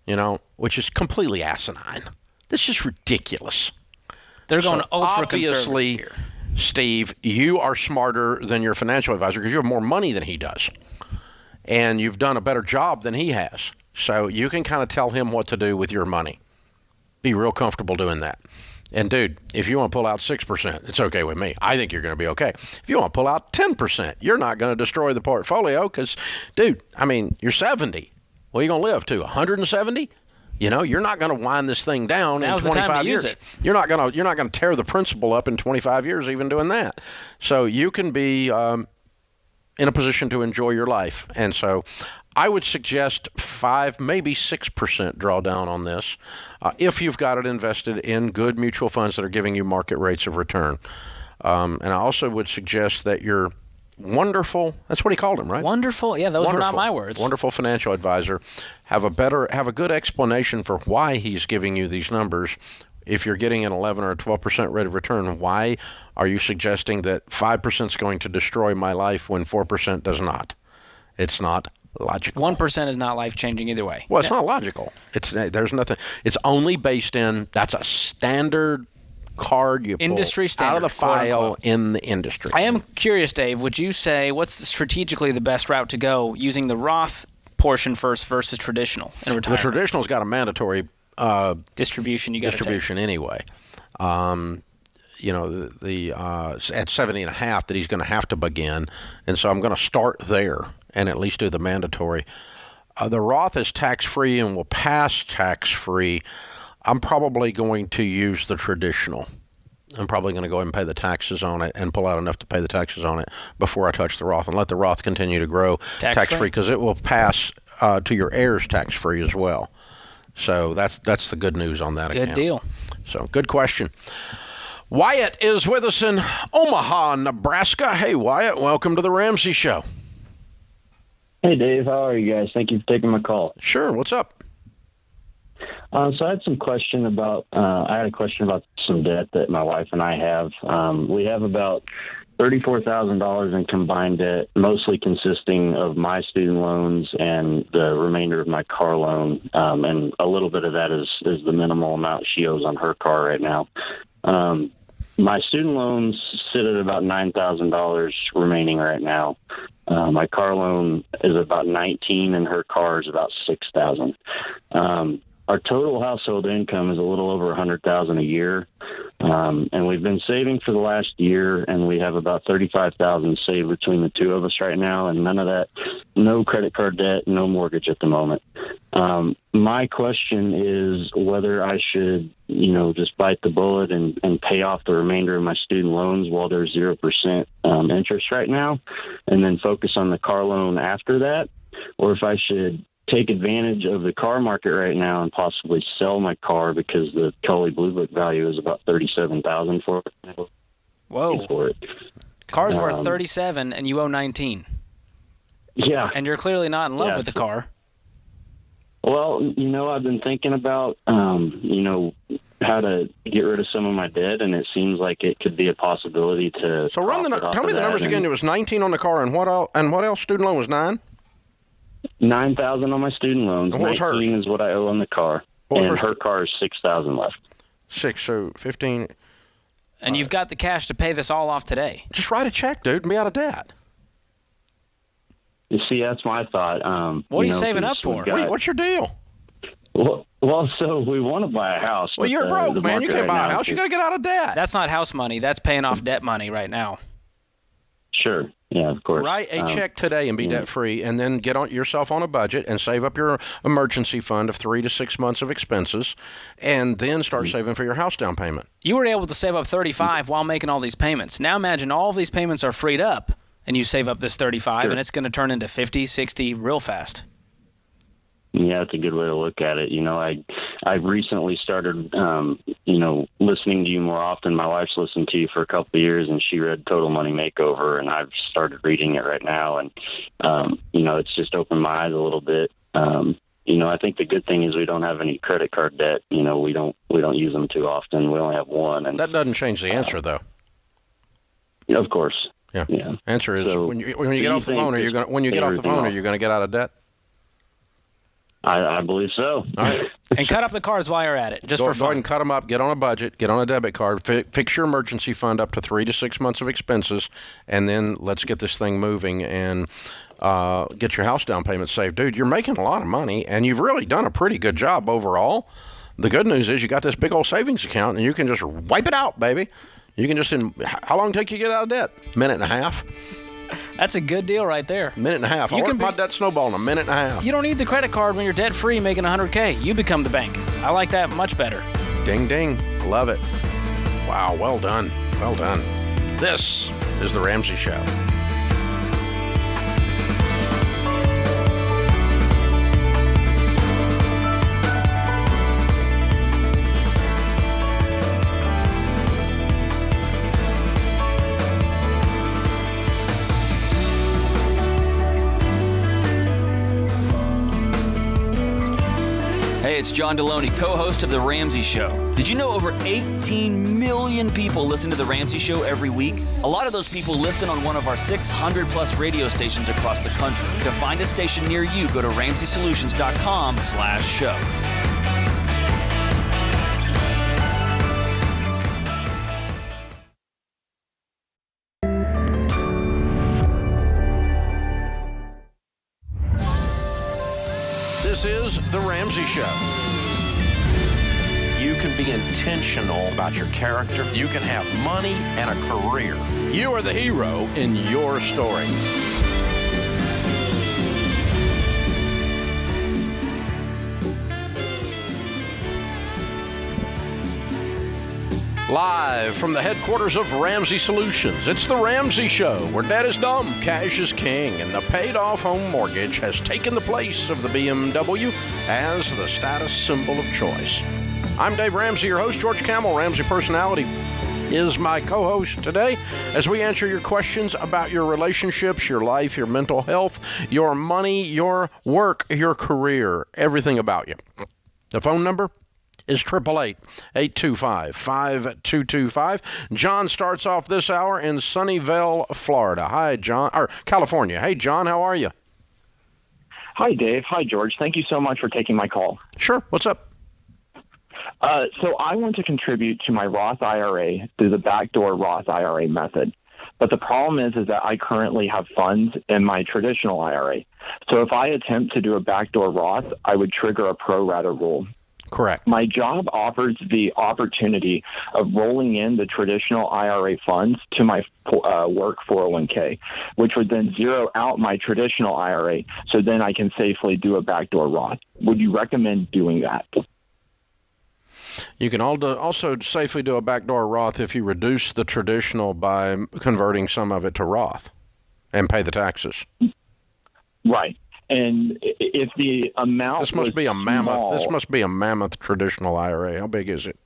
You know, which is completely asinine. This is ridiculous. They're going ultra obviously, conservative here. Steve, you are smarter than your financial advisor because you have more money than he does. And you've done a better job than he has. So you can kind of tell him what to do with your money. Be real comfortable doing that. And, dude, if you want to pull out 6%, it's okay with me. I think you're going to be okay. If you want to pull out 10%, you're not going to destroy the portfolio because, dude, I mean, you're 70. What are you going to live to, 170? You know, you're not going to wind this thing down Now's in 25 the time to years. use it. You're not going to tear the principal up in 25 years even doing that. So you can be in a position to enjoy your life. And so I would suggest 5, maybe 6% drawdown on this if you've got it invested in good mutual funds that are giving you market rates of return. And I also would suggest that your wonderful, that's what he called him, right? Wonderful. Yeah, those were not my words. Wonderful financial advisor have a good explanation for why he's giving you these numbers. If you're getting an 11 or 12% rate of return, why are you suggesting that 5% is going to destroy my life when 4% does not? It's not logical. 1% is not life-changing either way. Well, it's not logical. There's nothing. It's only based in, that's a standard card you pull industry standard, out of the file in the industry. I am curious, Dave, would you say what's strategically the best route to go using the Roth portion first versus traditional in retirement? The traditional's got a mandatory distribution anyway. You know, at 70.5 that he's going to have to begin, and so I'm going to start there and at least do the mandatory. The Roth is tax-free and will pass tax-free. I'm probably going to use the traditional. I'm probably going to go ahead and pay the taxes on it and pull out enough to pay the taxes on it before I touch the Roth and let the Roth continue to grow tax-free because it will pass to your heirs tax-free as well. So that's the good news on that account. Good deal. So good question. Wyatt is with us in Omaha, Nebraska. Hey, Wyatt, welcome to the Ramsey Show. Hey, Dave. How are you guys? Thank you for taking my call. Sure. What's up? So I had some question about. I had a question about some debt that my wife and I have. We have about $34,000 in combined debt, mostly consisting of my student loans and the remainder of my car loan, and a little bit of that is the minimal amount she owes on her car right now. My student loans sit at about $9,000 remaining right now. My car loan is about $19,000 and her car is about $6,000. Our total household income is a little over $100,000 a year. And we've been saving for the last year, and we have about $35,000 saved between the two of us right now, and none of that, no credit card debt, no mortgage at the moment. My question is whether I should, just bite the bullet and pay off the remainder of my student loans while there's 0% interest right now, and then focus on the car loan after that, or if I should take advantage of the car market right now and possibly sell my car because the Cully Blue Book value is about $37,000 for it. Whoa! For it. Car's worth $37 and you owe $19. Yeah, and you're clearly not in love with the car. Well, I've been thinking about, how to get rid of some of my debt, and it seems like it could be a possibility to. So tell me the numbers again. It was 19 on the car, and what else? Student loan was 9. $9,000 on my student loans. And what was hers? 19 is what I owe on the car, and her car is $6,000 left. 6, so 15. And you've got the cash to pay this all off today. Just write a check, dude, and be out of debt. You see, that's my thought. What are you saving up for? What's your deal? Well, so we want to buy a house. Well, you're broke, man. You can't buy a house. You got to get out of debt. That's not house money. That's paying off debt money right now. Sure. Yeah, of course. Write a check today and be debt-free, and then get yourself on a budget and save up your emergency fund of 3 to 6 months of expenses, and then start saving for your house down payment. You were able to save up $35 while making all these payments. Now imagine all of these payments are freed up. and you save up this 35, Sure. and it's going to turn into 50, 60 real fast. Yeah, that's a good way to look at it. I've recently started, listening to you more often. My wife's listened to you for a couple of years, and she read Total Money Makeover, and I've started reading it right now. And, it's just opened my eyes a little bit. I think the good thing is we don't have any credit card debt. We don't use them too often. We only have one. And that doesn't change the answer, though. Of course. Yeah. Yeah. Answer is So, when you get off the phone, are you going to get out of debt? I believe so. All right. And cut up the cards while you're at it, just Go for ahead fun. and cut them up. Get on a budget. Get on a debit card. Fix your emergency fund up to 3 to 6 months of expenses, and then let's get this thing moving and get your house down payment saved. Dude, you're making a lot of money, and you've really done a pretty good job overall. The good news is you got this big old savings account, and you can just wipe it out, baby. You can just how long take you to get out of debt? Minute and a half. That's a good deal right there. Minute and a half. I worked my debt snowball in a minute and a half. You don't need the credit card when you're debt-free making $100K. You become the bank. I like that much better. Ding, ding. Love it. Wow, well done. Well done. This is The Ramsey Show. Hey, it's John Deloney, co-host of The Ramsey Show. Did you know over 18 million people listen to The Ramsey Show every week? A lot of those people listen on one of our 600-plus radio stations across the country. To find a station near you, go to RamseySolutions.com/show. This is The Ramsey Show. You can be intentional about your character. You can have money and a career. You are the hero in your story. Live from the headquarters of Ramsey Solutions, it's The Ramsey Show, where debt is dumb, cash is king, and the paid-off home mortgage has taken the place of the BMW as the status symbol of choice. I'm Dave Ramsey, your host. George Camel, Ramsey Personality, is my co-host today as we answer your questions about your relationships, your life, your mental health, your money, your work, your career, everything about you. The phone number is 888-825-5225. John starts off this hour in Sunnyvale, Florida. Hi, John. Or California. Hey, John, how are you? Hi, Dave. Hi, George. Thank you so much for taking my call. Sure. What's up? So I want to contribute to my Roth IRA through the Backdoor Roth IRA method. But the problem is that I currently have funds in my traditional IRA. So if I attempt to do a Backdoor Roth, I would trigger a pro rata rule. Correct. My job offers the opportunity of rolling in the traditional IRA funds to my work 401k, which would then zero out my traditional IRA, so then I can safely do a backdoor Roth. Would you recommend doing that? You can also safely do a backdoor Roth if you reduce the traditional by converting some of it to Roth and pay the taxes. Right. And if the amount this must be a mammoth. Small, this must be a mammoth traditional IRA. How big is it?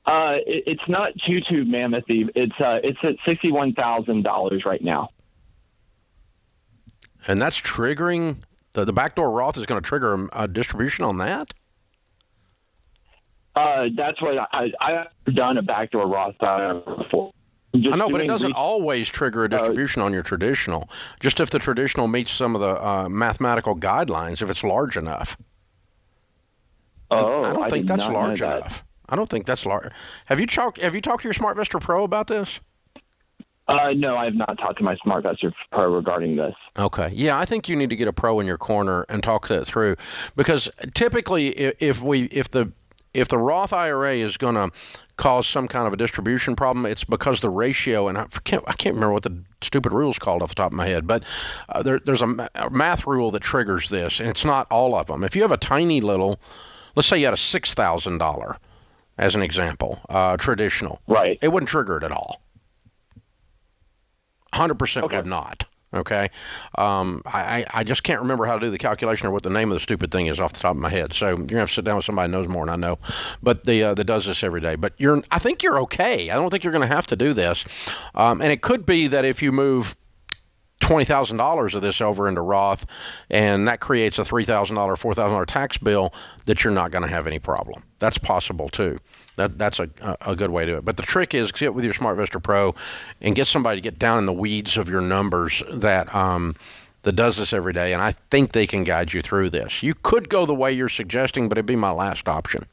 It's not too mammoth-y. It's at $61,000 right now. And that's triggering the backdoor Roth is going to trigger a distribution on that. That's what I've done a backdoor Roth before. I know, but it doesn't always trigger a distribution on your traditional. Just if the traditional meets some of the mathematical guidelines, if it's large enough. Oh, I don't think that's large enough. I don't think that's large. Have you talked to your SmartVestor Pro about this? No, I have not talked to my SmartVestor Pro regarding this. Okay. Yeah, I think you need to get a pro in your corner and talk that through, because typically if the Roth IRA is going to cause some kind of a distribution problem, it's because the ratio, and I can't remember what the stupid rule is called off the top of my head, but there's a math rule that triggers this, and it's not all of them. If you have a tiny little, let's say you had a $6,000, as an example, traditional, right? It wouldn't trigger it at all. 100% would not. Okay, I just can't remember how to do the calculation or what the name of the stupid thing is off the top of my head. So you're gonna have to sit down with somebody who knows more than I know, but that does this every day. But I think you're okay. I don't think you're gonna have to do this, and it could be that if you move $20,000 of this over into Roth, and that creates a $3,000, $4,000 tax bill, that you're not going to have any problem. That's possible too. That's a good way to do it. But the trick is get with your SmartVestor Pro and get somebody to get down in the weeds of your numbers that does this every day, and I think they can guide you through this. You could go the way you're suggesting, but it'd be my last option.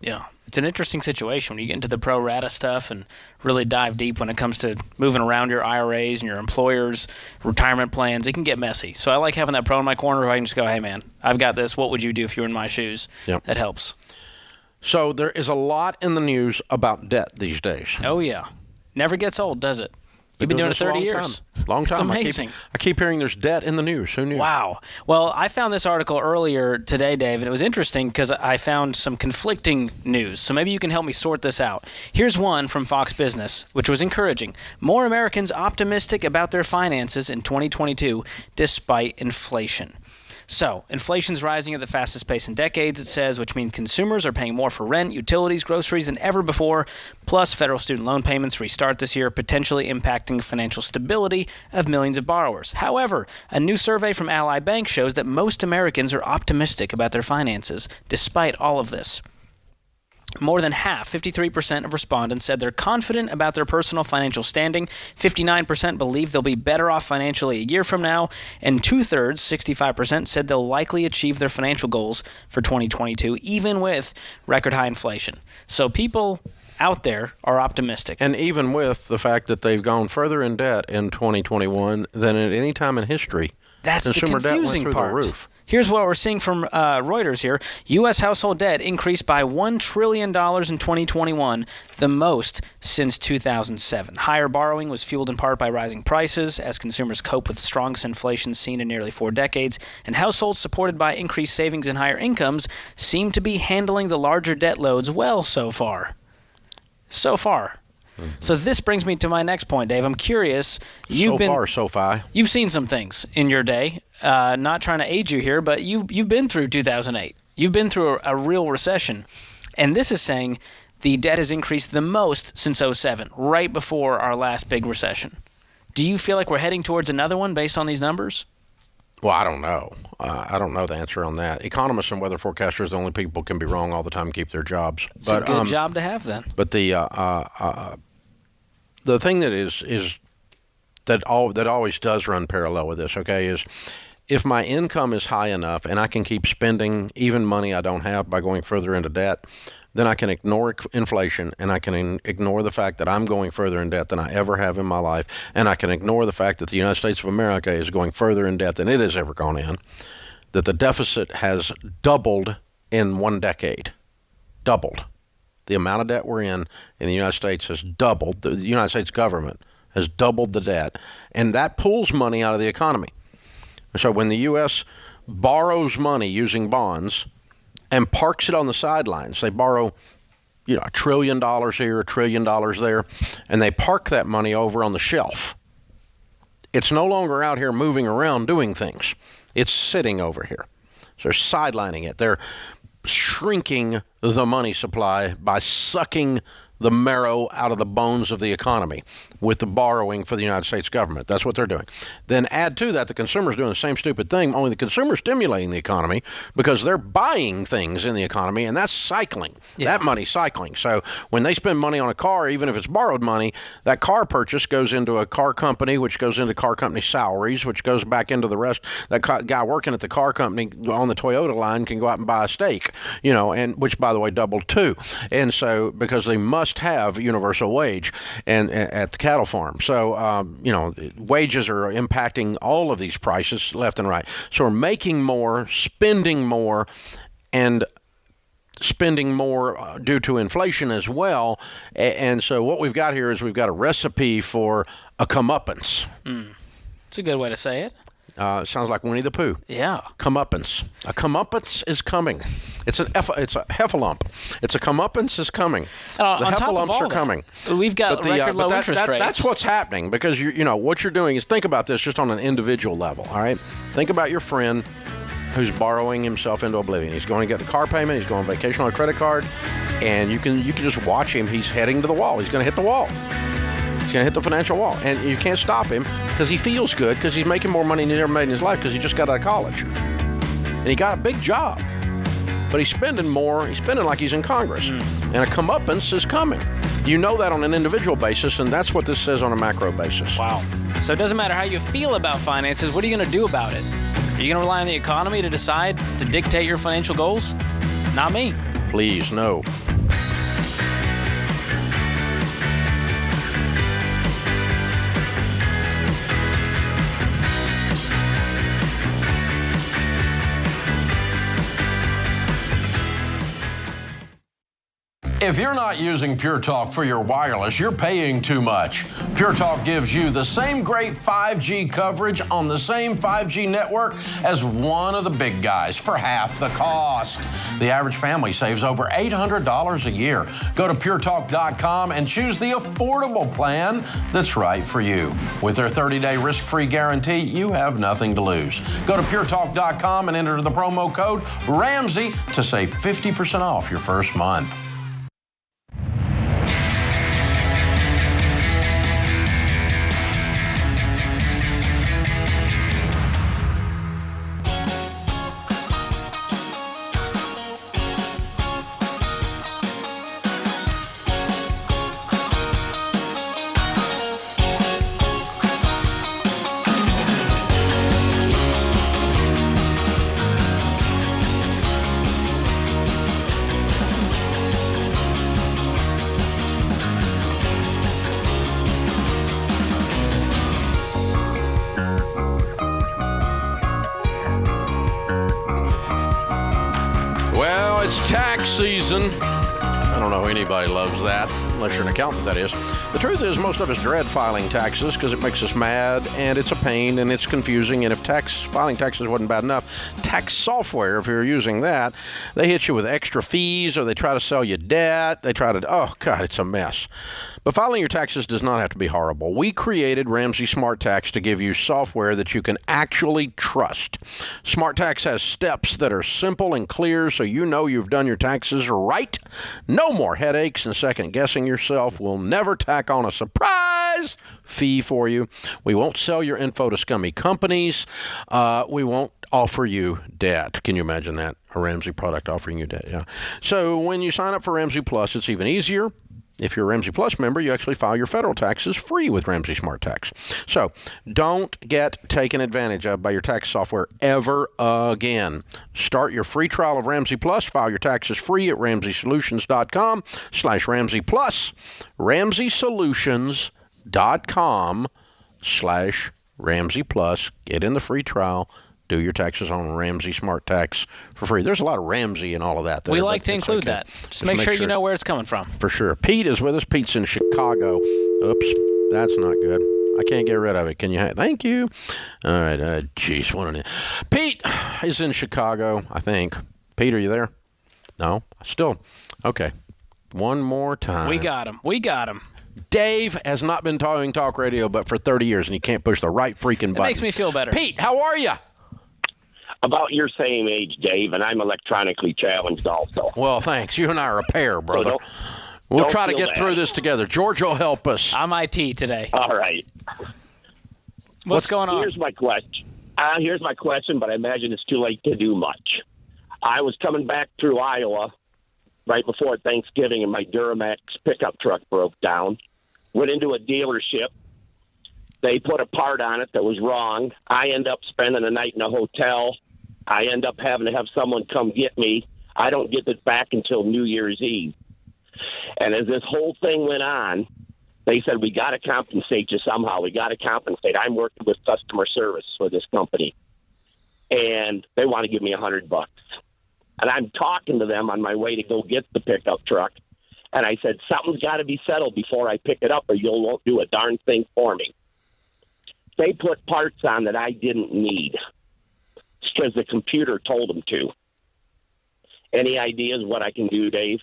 Yeah. It's an interesting situation when you get into the pro rata stuff and really dive deep when it comes to moving around your IRAs and your employer's retirement plans. It can get messy. So I like having that pro in my corner who I can just go, hey, man, I've got this. What would you do if you were in my shoes? Yep. That helps. So there is a lot in the news about debt these days. Oh, yeah. Never gets old, does it? You've been doing it 30 years. Long time. It's amazing. I keep hearing there's debt in the news. Who knew? Wow. Well, I found this article earlier today, Dave, and it was interesting because I found some conflicting news. So maybe you can help me sort this out. Here's one from Fox Business, which was encouraging. More Americans optimistic about their finances in 2022 despite inflation. So, inflation's rising at the fastest pace in decades, it says, which means consumers are paying more for rent, utilities, groceries than ever before, plus federal student loan payments restart this year, potentially impacting financial stability of millions of borrowers. However, a new survey from Ally Bank shows that most Americans are optimistic about their finances, despite all of this. More than half, 53% of respondents said they're confident about their personal financial standing. 59% believe they'll be better off financially a year from now. And two-thirds, 65%, said they'll likely achieve their financial goals for 2022, even with record high inflation. So people out there are optimistic. And even with the fact that they've gone further in debt in 2021 than at any time in history. That's the consumer confusing debt went through part. the roof. Here's what we're seeing from Reuters here. U.S. household debt increased by $1 trillion in 2021, the most since 2007. Higher borrowing was fueled in part by rising prices as consumers cope with the strongest inflation seen in nearly 4 decades, and households supported by increased savings and higher incomes seem to be handling the larger debt loads well so far. So this brings me to my next point, Dave. I'm curious. You've seen some things in your day. Not trying to age you here, but you've been through 2008. You've been through a real recession. And this is saying the debt has increased the most since 2007, right before our last big recession. Do you feel like we're heading towards another one based on these numbers? Well, I don't know. I don't know the answer on that. Economists and weather forecasters, the only people can be wrong all the time and keep their jobs. It's a good job to have then. But the thing that always does run parallel with this, okay, is if my income is high enough and I can keep spending even money I don't have by going further into debt, then I can ignore inflation and I can ignore the fact that I'm going further in debt than I ever have in my life, and I can ignore the fact that the United States of America is going further in debt than it has ever gone in, that the deficit has doubled in 1 decade. Doubled. The amount of debt we're in the United States has doubled. The United States government has doubled the debt, and that pulls money out of the economy. So when the U.S. borrows money using bonds and parks it on the sidelines, they borrow, $1 trillion here, $1 trillion there, and they park that money over on the shelf. It's no longer out here moving around doing things. It's sitting over here. So they're sidelining it. They're shrinking the money supply by sucking the marrow out of the bones of the economy with the borrowing for the United States government. That's what they're doing. Then add to that the consumer's doing the same stupid thing, only the consumer's stimulating the economy because they're buying things in the economy, and that's cycling. Yeah. That money's cycling. So when they spend money on a car, even if it's borrowed money, that car purchase goes into a car company, which goes into car company salaries, which goes back into the rest. That guy working at the car company on the Toyota line can go out and buy a steak, and which, by the way, doubled too. And so because they must have universal wage and at the cattle farm. So, wages are impacting all of these prices left and right. So we're making more, spending more, and spending more due to inflation as well. And so what we've got here is we've got a recipe for a comeuppance. It's a good way to say it. Sounds like Winnie the Pooh. Yeah. Comeuppance. A comeuppance is coming. It's a heffalump. It's a comeuppance is coming. The heffalumps are coming. We've got record low interest rates. That's what's happening, because what you're doing is, think about this just on an individual level. All right. Think about your friend who's borrowing himself into oblivion. He's going to get the car payment. He's going on vacation on a credit card, and you can just watch him. He's heading to the wall. He's going to hit the wall. He's going to hit the financial wall, and you can't stop him because he feels good, because he's making more money than he's ever made in his life, because he just got out of college, and he got a big job, but he's spending more. He's spending like he's in Congress, and a comeuppance is coming. You know that on an individual basis, and that's what this says on a macro basis. Wow. So it doesn't matter how you feel about finances. What are you going to do about it? Are you going to rely on the economy to decide to dictate your financial goals? Not me. Please, no. If you're not using Pure Talk for your wireless, you're paying too much. Pure Talk gives you the same great 5G coverage on the same 5G network as one of the big guys for half the cost. The average family saves over $800 a year. Go to puretalk.com and choose the affordable plan that's right for you. With their 30-day risk-free guarantee, you have nothing to lose. Go to puretalk.com and enter the promo code Ramsey to save 50% off your first month. Season. I don't know anybody loves that, unless you're an accountant, that is. The truth is, most of us dread filing taxes because it makes us mad, and it's a pain, and it's confusing, and if filing taxes wasn't bad enough, tax software, if you're using that, they hit you with extra fees, or they try to sell you debt, oh God, it's a mess. But filing your taxes does not have to be horrible. We created Ramsey Smart Tax to give you software that you can actually trust. Smart Tax has steps that are simple and clear, so you know you've done your taxes right. No more headaches and second-guessing yourself. We'll never tack on a surprise fee for you. We won't sell your info to scummy companies. We won't offer you debt. Can you imagine that? A Ramsey product offering you debt, yeah. So when you sign up for Ramsey Plus, it's even easier. If you're a Ramsey Plus member, you actually file your federal taxes free with Ramsey Smart Tax. So don't get taken advantage of by your tax software ever again. Start your free trial of Ramsey Plus. File your taxes free at RamseySolutions.com/Ramsey Plus. RamseySolutions.com/Ramsey Plus. Get in the free trial. Do your taxes on Ramsey Smart Tax for free. There's a lot of Ramsey and all of that. We like to include that. Just make sure you know where it's coming from. For sure. Pete is with us. Pete's in Chicago. Oops, that's not good. I can't get rid of it. Can you? Thank you. All right. Geez, what an it. Pete is in Chicago, I think. Pete, are you there? No? Still. Okay. One more time. We got him. Dave has not been doing talk radio but for 30 years, and he can't push the right freaking button. It makes me feel better. Pete, how are you? About your same age, Dave, and I'm electronically challenged also. Well, thanks. You and I are a pair, brother. So we'll try to get through this together. George will help us. I'm IT today. All right. What's going on? Here's my question. But I imagine it's too late to do much. I was coming back through Iowa right before Thanksgiving, and my Duramax pickup truck broke down. Went into a dealership. They put a part on it that was wrong. I end up spending a night in a hotel. I end up having to have someone come get me. I don't get it back until New Year's Eve. And as this whole thing went on, they said, we got to compensate you somehow. We got to compensate. I'm working with customer service for this company. And they want to give me $100. And I'm talking to them on my way to go get the pickup truck. And I said, something's got to be settled before I pick it up, or you won't do a darn thing for me. they put parts on that I didn't need because the computer told them to. Any ideas what I can do, Dave?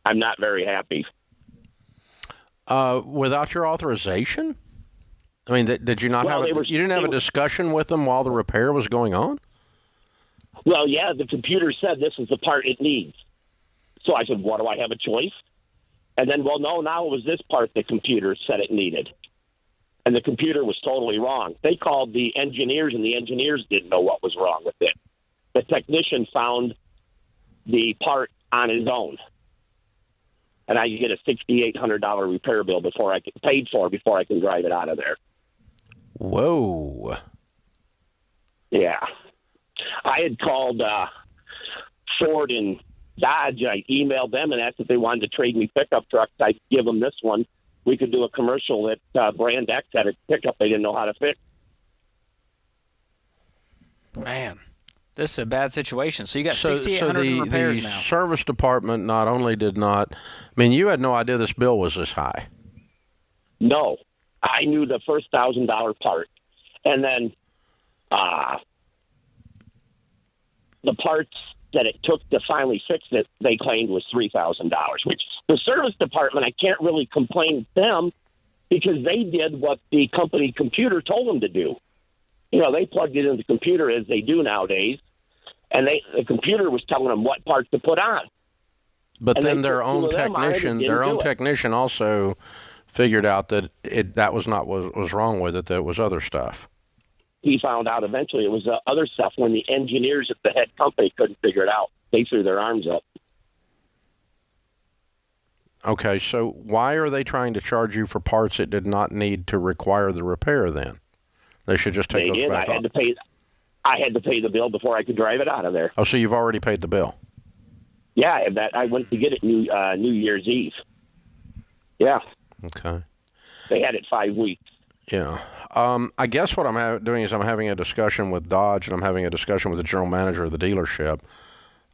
I'm not very happy. Without your authorization? I mean, did you not you didn't have a discussion with them while the repair was going on? Well, yeah, the computer said this is the part it needs. So I said, what, do I have a choice? And then, well, no, now it was this part the computer said it needed. And the computer was totally wrong. They called the engineers, and the engineers didn't know what was wrong with it. The technician found the part on his own. And I get a $6,800 repair bill before I can drive it out of there. Whoa. Yeah. I had called Ford and Dodge. I emailed them and asked if they wanted to trade me pickup trucks. I'd give them this one. We could do a commercial that Brand X had a pickup they didn't know how to fix. Man, this is a bad situation. So you got 6,800 in repairs now. The service department not only did not, I mean, you had no idea this bill was this high. No. I knew the first $1,000 part. And then the parts that it took to finally fix it, they claimed was $3,000, which the service department, I can't really complain to them because they did what the company computer told them to do. You know, they plugged it into the computer as they do nowadays, and the computer was telling them what parts to put on. But then their own technician also figured out that that was not what was wrong with it, that it was other stuff. He found out eventually it was other stuff when the engineers at the head company couldn't figure it out. They threw their arms up. Okay, so why are they trying to charge you for parts it did not need to require the repair then? They should just take those back off. I had to pay the bill before I could drive it out of there. Oh, so you've already paid the bill? Yeah, I went to get it New Year's Eve. Yeah. Okay. They had it 5 weeks. Yeah. I guess what I'm doing is I'm having a discussion with Dodge, and I'm having a discussion with the general manager of the dealership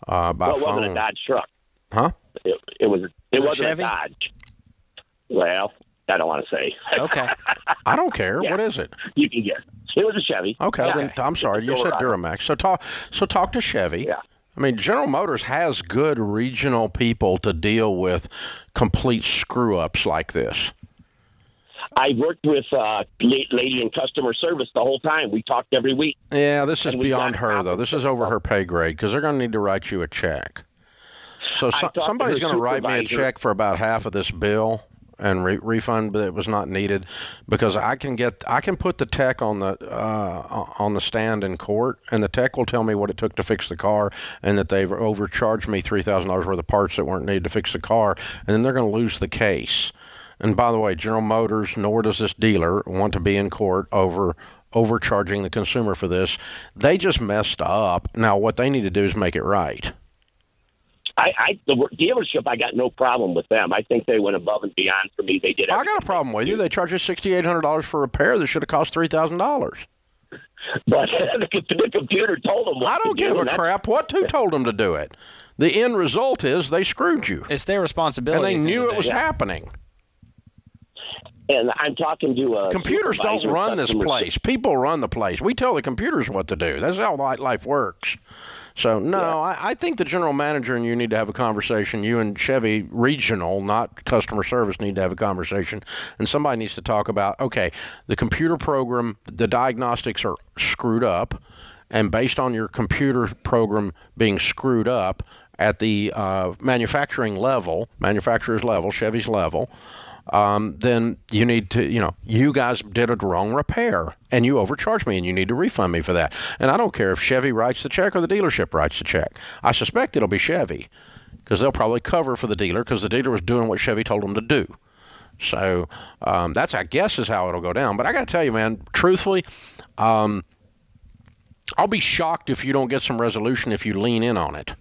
by phone. It wasn't a Dodge truck. Huh? It wasn't Chevy? a Dodge. Well, I don't want to say. Okay. I don't care. Yeah. What is it? You can guess. It was a Chevy. Okay. Yeah. Then I'm sorry. You said Duramax. So talk to Chevy. Yeah. I mean, General Motors has good regional people to deal with complete screw-ups like this. I worked with a lady in customer service the whole time. We talked every week. Yeah, this is beyond her, though. This is over her pay grade because they're going to need to write you a check. So somebody's going to write me a check for about half of this bill and refund, but it was not needed because I can put the tech on the stand in court, and the tech will tell me what it took to fix the car, and that they've overcharged me $3,000 worth of parts that weren't needed to fix the car, and then they're going to lose the case. And by the way, General Motors, nor does this dealer want to be in court over overcharging the consumer for this. They just messed up. Now, what they need to do is make it right. The dealership, I got no problem with them. I think they went above and beyond for me. They did. I got a problem with you. They charged you $6,800 for a repair that should have cost $3,000. But the computer told them what I don't give a crap who told them to do it. The end result is they screwed you. It's their responsibility. And they knew it was happening. And I'm talking to computers don't run this place. People run the place. We tell the computers what to do. That's how life works. So, no, yeah. I think the general manager and you need to have a conversation. You and Chevy Regional, not customer service, need to have a conversation. And somebody needs to talk about, okay, the computer program, the diagnostics are screwed up. And based on your computer program being screwed up at the manufacturer's level, Chevy's level, then you need to, you guys did a wrong repair and you overcharged me and you need to refund me for that. And I don't care if Chevy writes the check or the dealership writes the check. I suspect it'll be Chevy because they'll probably cover for the dealer because the dealer was doing what Chevy told them to do. So that's, I guess, is how it'll go down. But I got to tell you, man, truthfully, I'll be shocked if you don't get some resolution if you lean in on it.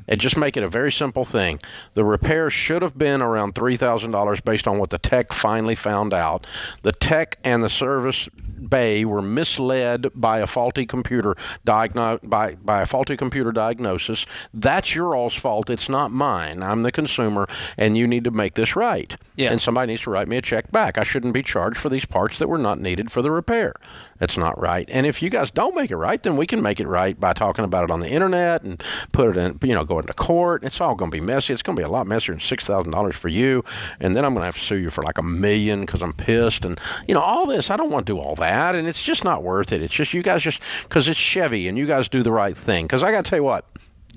And just make it a very simple thing. The repair should have been around $3,000 based on what the tech finally found out. The tech and the service bay were misled by a faulty computer by a faulty computer diagnosis. That's your all's fault. It's not mine. I'm the consumer, and you need to make this right. and somebody needs to write me a check back. I shouldn't be charged for these parts that were not needed for the repair. That's not right. And if you guys don't make it right, then we can make it right by talking about it on the internet and put it in, going to court. It's all going to be messy. It's going to be a lot messier than $6,000 for you. And then I'm going to have to sue you for like $1 million because I'm pissed. And, all this, I don't want to do all that. And it's just not worth it. It's just you guys because it's Chevy and you guys do the right thing. Because I got to tell you what,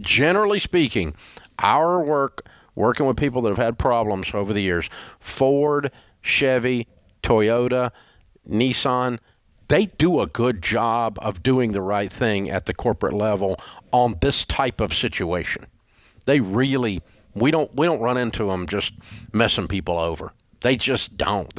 generally speaking, our working with people that have had problems over the years, Ford, Chevy, Toyota, Nissan, they do a good job of doing the right thing at the corporate level on this type of situation. They really, we don't run into them just messing people over. They just don't.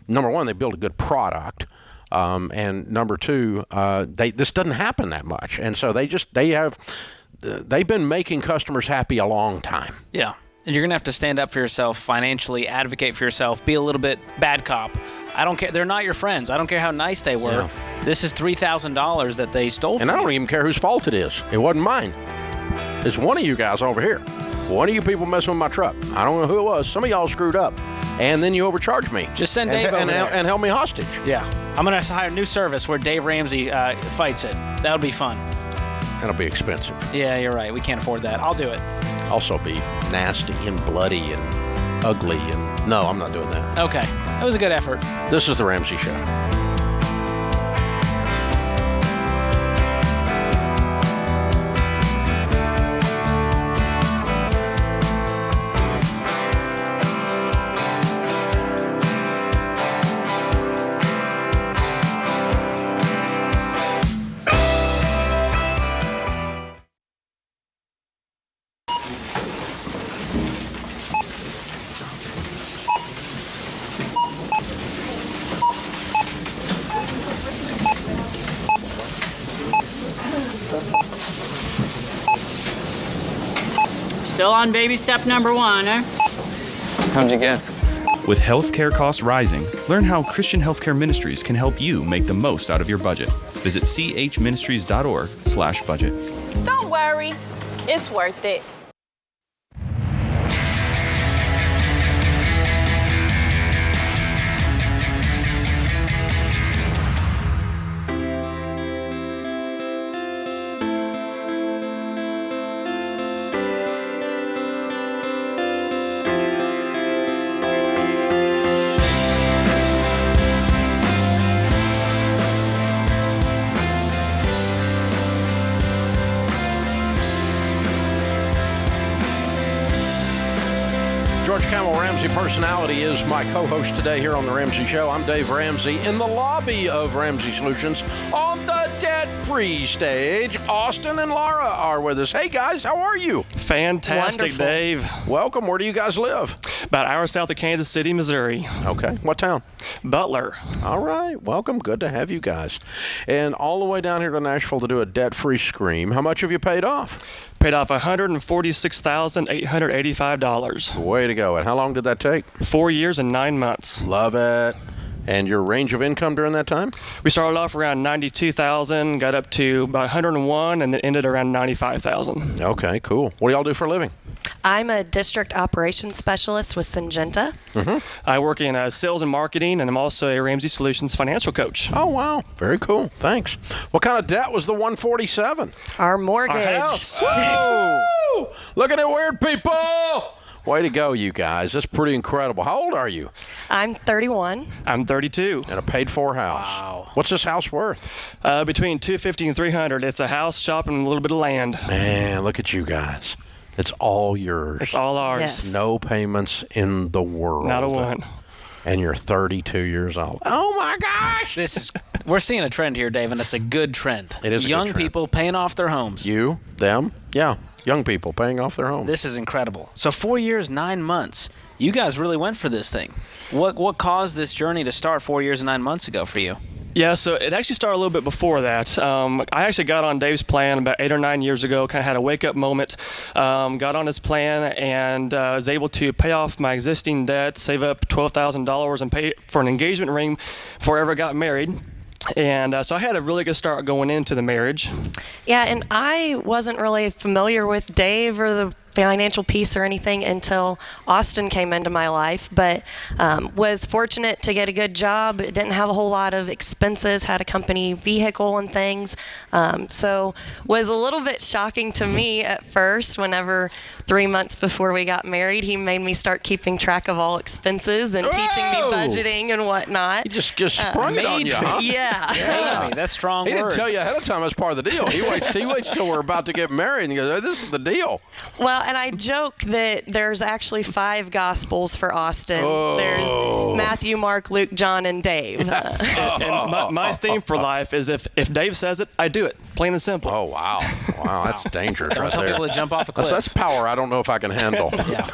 Number one, they build a good product. And number two, this doesn't happen that much. And so they've been making customers happy a long time. Yeah. And you're going to have to stand up for yourself financially, advocate for yourself, be a little bit bad cop. I don't care. They're not your friends. I don't care how nice they were. Yeah. This is $3,000 that they stole from you. And I don't even care whose fault it is. It wasn't mine. It's one of you guys over here. One of you people messing with my truck. I don't know who it was. Some of y'all screwed up. And then you overcharged me. Just send Dave over there. And held me hostage. Yeah. I'm going to hire a new service where Dave Ramsey fights it. That would be fun. It'll be expensive. Yeah, you're right. We can't afford that. I'll do it. Also be nasty and bloody and ugly and no, I'm not doing that. Okay. That was a good effort. This is The Ramsey Show. Still on baby step number 1, eh? How'd you guess? With healthcare costs rising, learn how Christian Healthcare Ministries can help you make the most out of your budget. Visit chministries.org/budget. Don't worry, it's worth it. Personality is my co-host today here on The Ramsey Show. I'm Dave Ramsey in the lobby of Ramsey Solutions on the debt-free stage. Austin and Laura are with us. Hey, guys, how are you? Fantastic, wonderful. Dave. Welcome. Where do you guys live? About an hour south of Kansas City, Missouri. Okay. What town? Butler. All right. Welcome. Good to have you guys. And all the way down here to Nashville to do a debt-free scream. How much have you paid off? Paid off $146,885. Way to go. And how long did that take? 4 years and 9 months. Love it. And your range of income during that time? We started off around $92,000, got up to about $101,000, and then ended around $95,000. Okay, cool. What do y'all do for a living? I'm a district operations specialist with Syngenta. Mm-hmm. I work in sales and marketing, and I'm also a Ramsey Solutions financial coach. Oh, wow. Very cool. Thanks. What kind of debt was the $147,000? Our mortgage. Our house. Oh! Look at it, weird people! Way to go, you guys. That's pretty incredible. How old are you? I'm 31. I'm 32. And a paid-for house. Wow. What's this house worth? Between $250,000 and $300,000. It's a house, shop, and a little bit of land. Man, look at you guys. It's all yours. It's all ours. Yes. No payments in the world. Not a one. And you're 32 years old. Oh, my gosh! We're seeing a trend here, Dave, and it's a good trend. It is a Young good trend. people paying off their homes. You, them, yeah. Young people paying off their homes. This is incredible. So 4 years, 9 months. You guys really went for this thing. What caused this journey to start 4 years and 9 months ago for you? Yeah, so it actually started a little bit before that. I actually got on Dave's plan about 8 or 9 years ago, kind of had a wake-up moment, got on his plan, and was able to pay off my existing debt, save up $12,000, and pay for an engagement ring before I ever got married. And so I had a really good start going into the marriage. Yeah, and I wasn't really familiar with Dave or the financial peace or anything until Austin came into my life, but was fortunate to get a good job. Didn't have a whole lot of expenses, had a company vehicle and things. So was a little bit shocking to me at first whenever 3 months before we got married, he made me start keeping track of all expenses and teaching me budgeting and whatnot. He just sprung it on you, huh? Yeah. That's strong He words. didn't tell you ahead of time that's part of the deal. He waits till we're about to get married and he goes, oh, this is the deal. Well, and I joke that there's actually 5 gospels for Austin. Oh. There's Matthew, Mark, Luke, John, and Dave. And my theme for life is if Dave says it, I do it. Plain and simple. Oh, wow. Wow, that's dangerous Don't right tell there. people to jump off a cliff. That's power I don't know if I can handle. Yeah.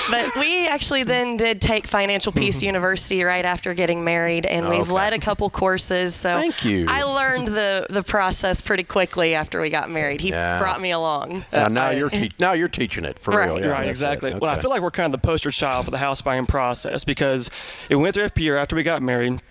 But we actually then did take Financial Peace University right after getting married, and we've led a couple courses. So Thank you. I learned the process pretty quickly after we got married. He brought me along. Now you're teaching it for real. Yeah, Right, that's exactly. it. Well, I Okay. feel like we're kind of the poster child for the house buying process because it went through FP after we got married.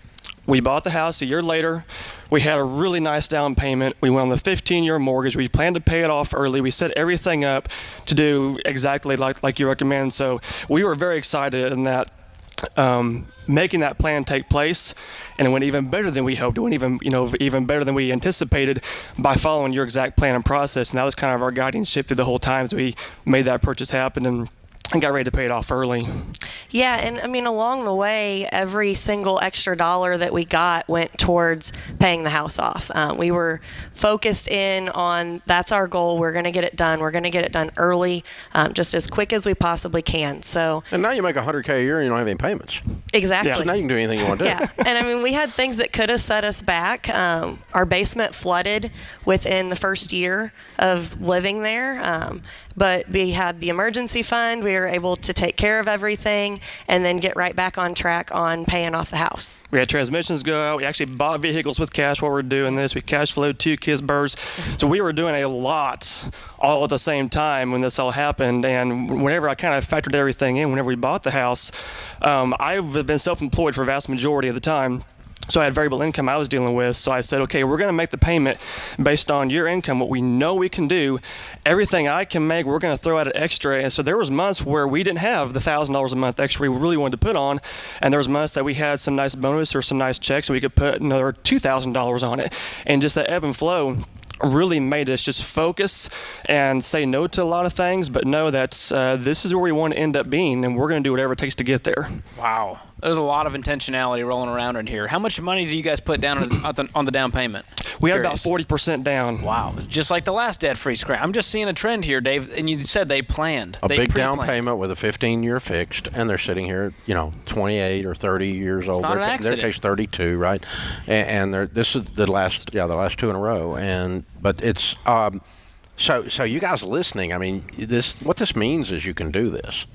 We bought the house a year later. We had a really nice down payment. We went on the 15-year mortgage. We planned to pay it off early. We set everything up to do exactly like you recommend. So we were very excited in that making that plan take place, and it went even better than we hoped. It went even better than we anticipated by following your exact plan and process. And that was kind of our guiding ship through the whole time as we made that purchase happen and got ready to pay it off early. Yeah, and I mean, along the way, every single extra dollar that we got went towards paying the house off. We were focused in on that's our goal. We're going to get it done. We're going to get it done early, just as quick as we possibly can. So. And now you make $100K a year and you don't have any payments. Exactly. So now you can do anything you want to do. Yeah, and I mean, we had things that could have set us back. Our basement flooded within the first year of living there, but we had the emergency fund. We were able to take care of everything and then get right back on track on paying off the house. We had transmissions go out. We actually bought vehicles with cash while we were doing this. We cash flowed 2 Kisbers. So we were doing a lot all at the same time when this all happened. And whenever I kind of factored everything in, whenever we bought the house, I've been self-employed for a vast majority of the time. So I had variable income I was dealing with. So I said, okay, we're going to make the payment based on your income, what we know we can do. Everything I can make, we're going to throw out an extra. And so there was months where we didn't have the $1,000 a month extra we really wanted to put on. And there was months that we had some nice bonus or some nice checks and we could put another $2,000 on it. And just that ebb and flow really made us just focus and say no to a lot of things, but know that this is where we want to end up being, and we're going to do whatever it takes to get there. Wow. There's a lot of intentionality rolling around in here. How much money do you guys put down on the down payment? We had about 40% down. Wow. Just like the last debt-free scratch. I'm just seeing a trend here, Dave, and you said they planned. A big down payment with a 15-year fixed, and they're sitting here, 28 or 30 years old. It's not an accident. Their case 32, right? And this is the last 2 in a row. But it's so you guys listening. I mean, what this means is you can do this,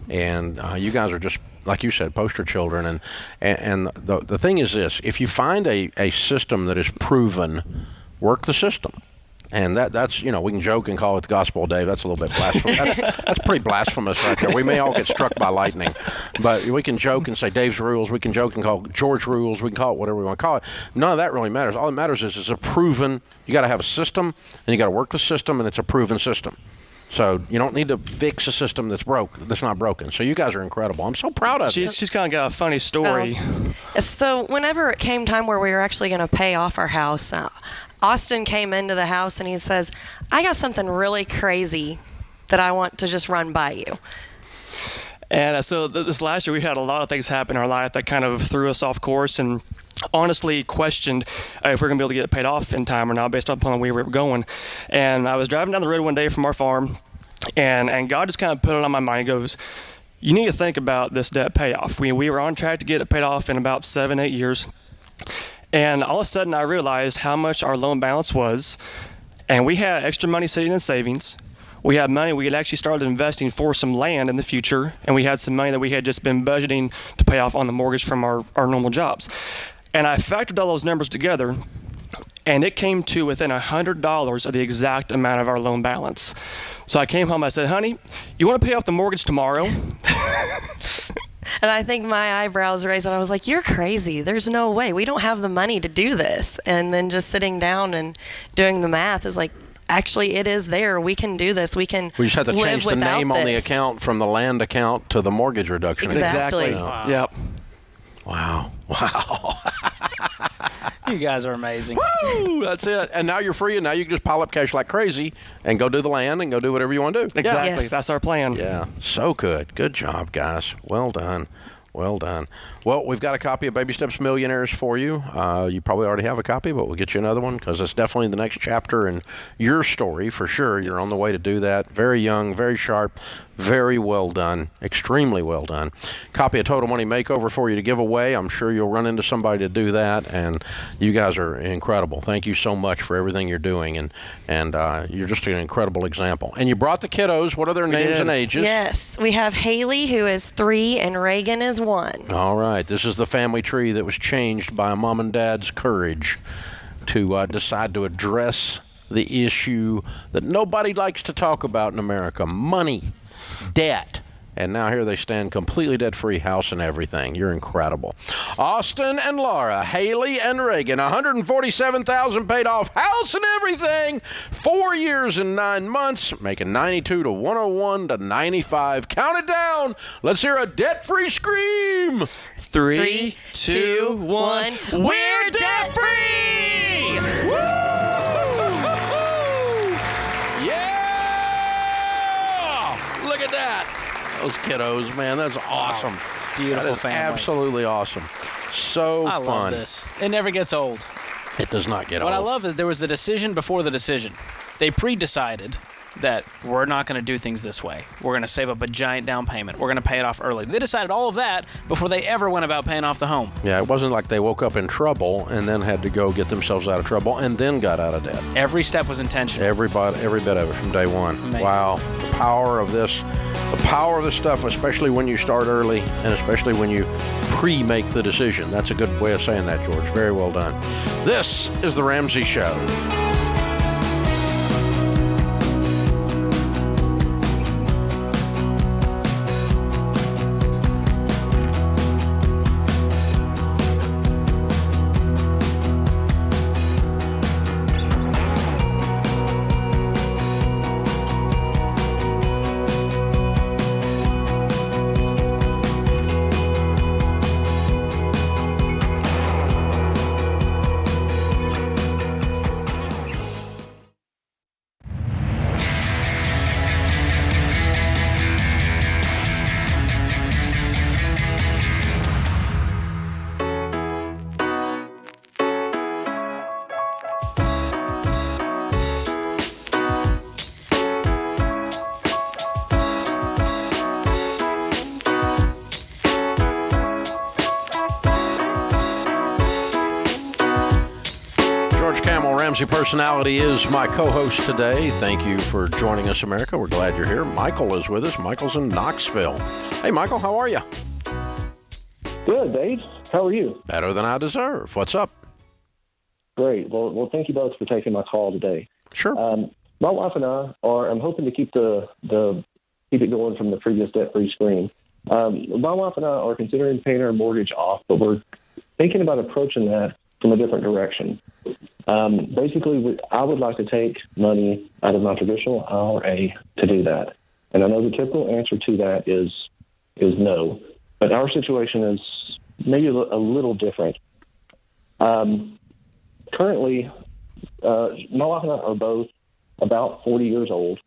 and you guys are just, like you said, poster children. And the thing is this: if you find a system that is proven, work the system. And that's we can joke and call it the gospel, Dave. That's a little bit blasphemous. That's pretty blasphemous right there. We may all get struck by lightning, but we can joke and say Dave's rules. We can joke and call it George rules. We can call it whatever we want to call it. None of that really matters. All that matters is it's a proven. You got to have a system, and you got to work the system, and it's a proven system. So you don't need to fix a system that's not broken. So you guys are incredible. I'm so proud of you. She's kind of got a funny story. So whenever it came time where we were actually going to pay off our house, Austin came into the house and he says, I got something really crazy that I want to just run by you. And so this last year, we had a lot of things happen in our life that kind of threw us off course and honestly questioned if we're going to be able to get it paid off in time or not based upon where we were going. And I was driving down the road one day from our farm, and God just kind of put it on my mind. He goes, you need to think about this debt payoff. We were on track to get it paid off in about 7-8 years. And all of a sudden, I realized how much our loan balance was, and we had extra money sitting in savings. We had money we had actually started investing for some land in the future, and we had some money that we had just been budgeting to pay off on the mortgage from our normal jobs. And I factored all those numbers together, and it came to within $100 of the exact amount of our loan balance. So I came home, I said, honey, you want to pay off the mortgage tomorrow? And I think my eyebrows raised, and I was like, you're crazy. There's no way. We don't have the money to do this. And then just sitting down and doing the math is like, actually it is there. We can do this. We can We just have to live change the without name on the this. account from the land account to the mortgage reduction. Exactly. Wow. Yep. Wow. You guys are amazing. Woo! That's it. And now you're free, and now you can just pile up cash like crazy and go do the land and go do whatever you want to do. Exactly. Yes. That's our plan. Yeah. So good. Good job, guys. Well done. Well done. Well, we've got a copy of Baby Steps Millionaires for you. You probably already have a copy, but we'll get you another one because it's definitely the next chapter in your story for sure. You're on the way to do that. Very young, very sharp, very well done, extremely well done. Copy of Total Money Makeover for you to give away. I'm sure you'll run into somebody to do that, and you guys are incredible. Thank you so much for everything you're doing, and you're just an incredible example. And you brought the kiddos. What are their names and ages? Yes, we have Haley, who is 3, and Reagan is 1. All right. This is the family tree that was changed by mom and dad's courage to decide to address the issue that nobody likes to talk about in America: money, debt. And now here they stand, completely debt-free, house and everything. You're incredible. Austin and Laura, Haley and Reagan, $147,000 paid off, house and everything, 4 years and 9 months, making 92 to 101 to 95. Count it down. Let's hear a debt-free scream. 3, 2, 1. We're debt-free! Yeah! Look at that. Those kiddos, man, that's awesome. Beautiful that is family. Absolutely awesome. So I fun. love this. It never gets old. It does not get What old. I love is there was a decision before the decision. They pre-decided that we're not going to do things this way. We're going to save up a giant down payment. We're going to pay it off early. They decided all of that before they ever went about paying off the home. Yeah, it wasn't like they woke up in trouble and then had to go get themselves out of trouble and then got out of debt. Every step was intentional. Every bit of it from day one. Amazing. Wow. The power of this. The power of this stuff, especially when you start early and especially when you pre-make the decision. That's a good way of saying that, George. Very well done. This is The Ramsey Show. Ramsey Personality is my co-host today. Thank you for joining us, America. We're glad you're here. Michael is with us. Michael's in Knoxville. Hey, Michael, how are you? Good, Dave. How are you? Better than I deserve. What's up? Great. Well, thank you both for taking my call today. Sure. My wife and I I'm hoping to keep keep it going from the previous debt-free screen. My wife and I are considering paying our mortgage off, but we're thinking about approaching that from a different direction. Basically, I would like to take money out of my traditional IRA to do that. And I know the typical answer to that is no. But our situation is maybe a little different. Currently, my wife and I are both about 40 years old.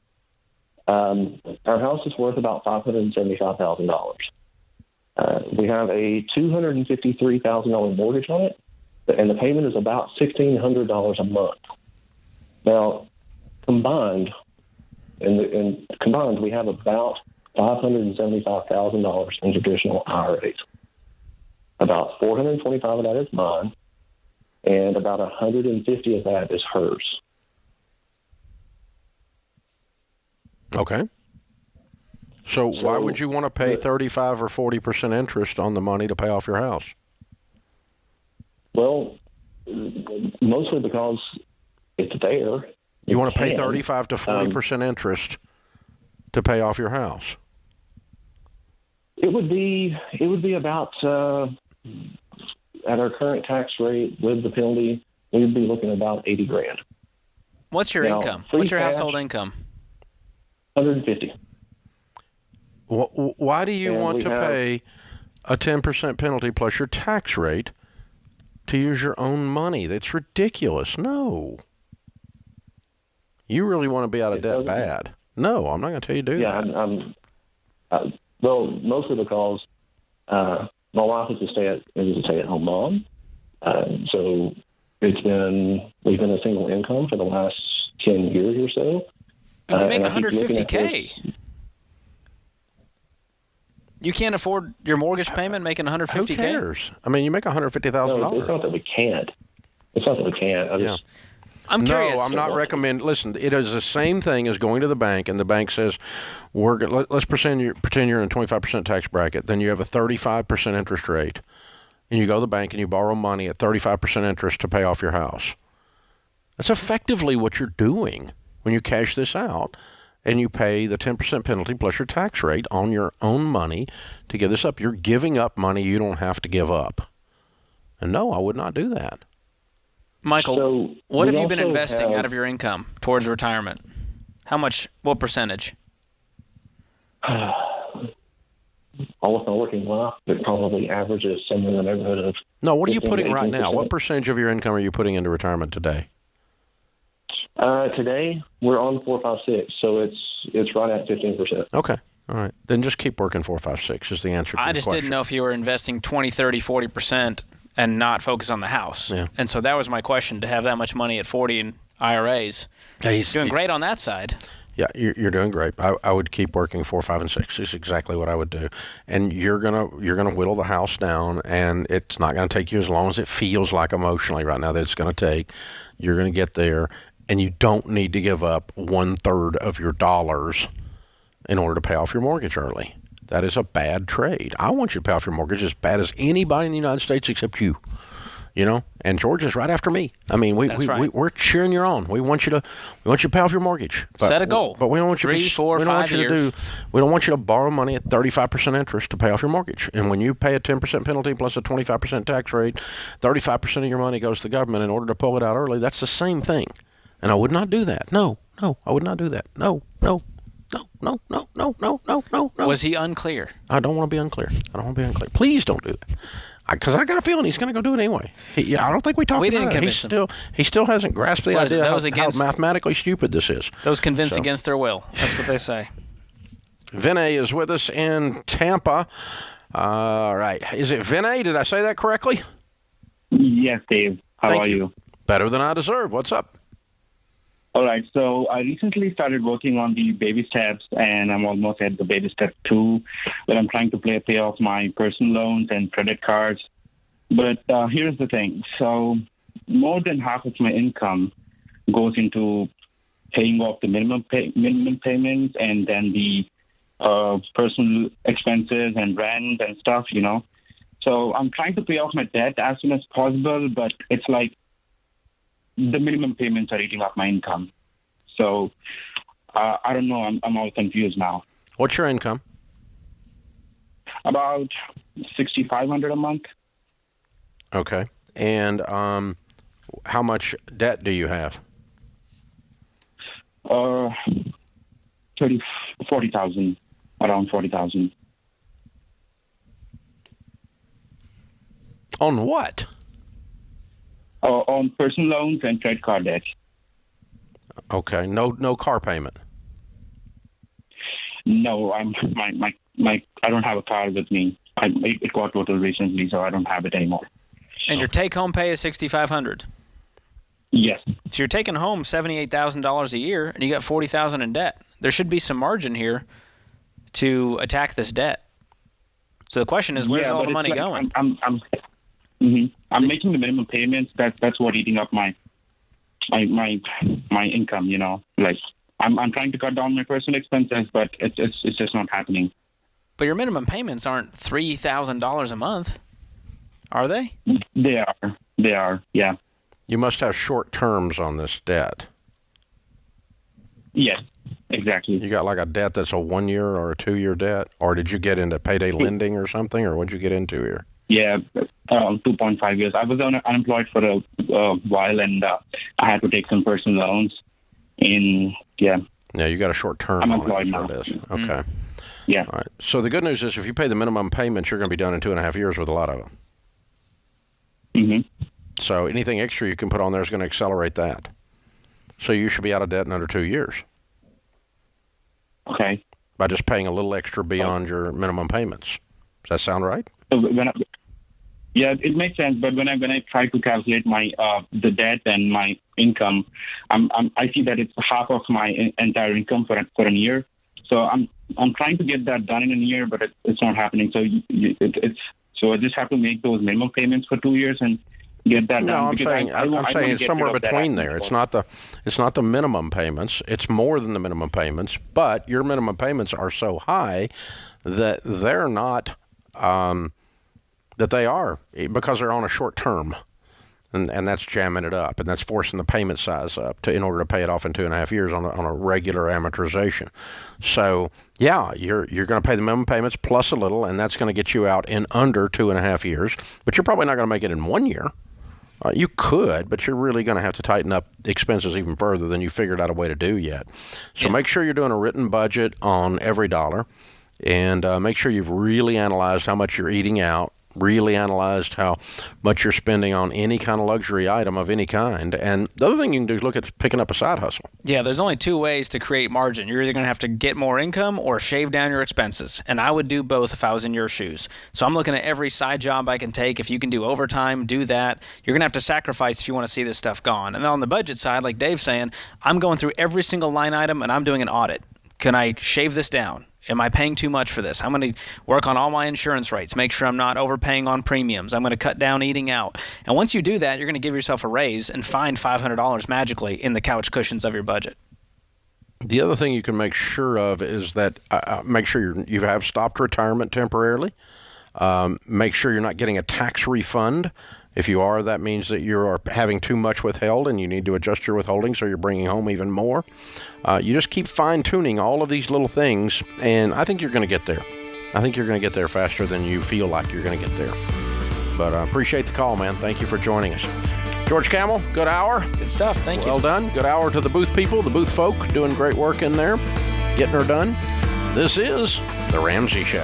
Our house is worth about $575,000. We have a $253,000 mortgage on it, and the payment is about $1,600 a month. Now, combined, we have about $575,000 in traditional IRAs. About $425 of that is mine, and about $150 of that is hers. Okay. So why would you want to pay 35 or 40% interest on the money to pay off your house? Well, mostly because it's there. You want to pay 35 to 40% interest to pay off your house? It would be about at our current tax rate with the penalty, we'd be looking at about $80,000. What's your income? What's your household income? 150. Why do you want to pay a 10% penalty plus your tax rate to use your own money? That's ridiculous. No. You really want to be out of debt bad. No, I'm not going to tell you to do that. Well, most of the calls, my wife is a stay-at-home mom. So we've been a single income for the last 10 years or so. You make $150K. You can't afford your mortgage payment making $150K? Who cares? I mean, you make $150,000. No, it's not that we can't. I'm curious. No, I'm not recommending. Listen, it is the same thing as going to the bank, and the bank says, let's pretend you're in a 25% tax bracket. Then you have a 35% interest rate. And you go to the bank and you borrow money at 35% interest to pay off your house. That's effectively what you're doing when you cash this out and you pay the 10% penalty plus your tax rate on your own money to give this up. You're giving up money you don't have to give up. And no, I would not do that. Michael, what have you been investing out of your income towards retirement? How much, what percentage? All with my working life, it probably averages somewhere in the neighborhood of... No, what are you putting right now? What percentage of your income are you putting into retirement today? Today, we're on 456, so it's right at 15%. Okay. All right. Then just keep working 456 is the answer to the question. I just didn't know if you were investing 20, 30, 40% and not focus on the house. Yeah. And so that was my question, to have that much money at 40 in IRAs. He's doing great on that side. Yeah, you're doing great. I would keep working 4, 5, and 6. Is exactly what I would do. And you're gonna whittle the house down, and it's not gonna take you as long as it feels like emotionally right now that it's gonna take. You're gonna get there, and you don't need to give up 1/3 of your dollars in order to pay off your mortgage early. That is a bad trade. I want you to pay off your mortgage as bad as anybody in the United States except you. You know, and Georgia's right after me. I mean, we're cheering you on. We want you to pay off your mortgage. But, set a goal. But we don't want you 3, 4, 5 years. We don't want you to borrow money at 35% interest to pay off your mortgage. And when you pay a 10% penalty plus a 25% tax rate, 35% of your money goes to the government in order to pull it out early. That's the same thing. And I would not do that. No, I would not do that. No. Was he unclear? I don't want to be unclear. Please don't do that. Because I got a feeling he's going to go do it anyway. I don't think we talked about it. He still hasn't grasped the idea how mathematically stupid this is. Those convinced against their will. That's what they say. Vinay is with us in Tampa. All right. Is it Vinay? Did I say that correctly? Yes, Dave. How are you? Better than I deserve. What's up? All right. So I recently started working on the baby steps, and I'm almost at the baby step 2, where I'm trying to pay off my personal loans and credit cards. But here's the thing. So more than half of my income goes into paying off the minimum payments, and then the personal expenses and rent and stuff, you know. So I'm trying to pay off my debt as soon as possible, but it's like the minimum payments are eating up my income. So I don't know. I'm all confused now. What's your income? About $6,500 a month. Okay. And how much debt do you have? $40,000, around $40,000. On what? On personal loans and credit card debt. Okay. No car payment. No, I don't have a car with me. It got totaled recently, so I don't have it anymore. And your take-home pay is $6,500. Yes. So you're taking home $78,000 a year, and you got $40,000 in debt. There should be some margin here to attack this debt. So the question is, where's all the money going? I'm making the minimum payments. That's what eating up my income. You know, like I'm trying to cut down my personal expenses, but it's just not happening. But your minimum payments aren't $3,000 a month, are they? They are. Yeah. You must have short terms on this debt. Yes, exactly. You got like a debt that's a 1-year or a 2-year debt, or did you get into payday lending or something, or what'd you get into here? Yeah, 2.5 years. I was unemployed for a while, and I had to take some personal loans. Yeah, you got a short term. I'm employed now. It is. Okay. Yeah. All right. So the good news is if you pay the minimum payments, you're going to be done in 2.5 years with a lot of them. Mm-hmm. So anything extra you can put on there is going to accelerate that. So you should be out of debt in under 2 years. Okay. By just paying a little extra beyond your minimum payments. Does that sound right? So it makes sense. But when I try to calculate my the debt and my income, I see that it's half of my entire income for a year. So I'm trying to get that done in a year, but it's not happening. So so I just have to make those minimum payments for 2 years and get that done. No, I'm saying it's somewhere between there. It's not the minimum payments. It's more than the minimum payments, but your minimum payments are so high that they're not that they are because they're on a short term. And that's jamming it up, and that's forcing the payment size up in order to pay it off in 2.5 years on a regular amortization. So, yeah, you're going to pay the minimum payments plus a little, and that's going to get you out in under 2.5 years. But you're probably not going to make it in 1 year. You could, but you're really going to have to tighten up expenses even further than you figured out a way to do yet. So make sure you're doing a written budget on every dollar, and make sure you've really analyzed how much you're eating out. Really analyzed how much you're spending on any kind of luxury item of any kind. And the other thing you can do is look at picking up a side hustle. Yeah, there's only two ways to create margin. You're either going to have to get more income or shave down your expenses. And I would do both if I was in your shoes. So I'm looking at every side job I can take. If you can do overtime, do that. You're going to have to sacrifice if you want to see this stuff gone. And then on the budget side, like Dave's saying, I'm going through every single line item and I'm doing an audit. Can I shave this down? Am I paying too much for this? I'm going to work on all my insurance rates, make sure I'm not overpaying on premiums. I'm going to cut down eating out. And once you do that, you're going to give yourself a raise and find $500 magically in the couch cushions of your budget. The other thing you can make sure of is that make sure you have stopped retirement temporarily. Make sure you're not getting a tax refund. If you are, that means that you are having too much withheld and you need to adjust your withholding so you're bringing home even more. You just keep fine-tuning all of these little things, and I think you're going to get there. I think you're going to get there faster than you feel like you're going to get there. But I appreciate the call, man. Thank you for joining us. George Camel, good hour. Good stuff. Thank you. Well done. Good hour to the booth people, the booth folk, doing great work in there, getting her done. This is The Ramsey Show.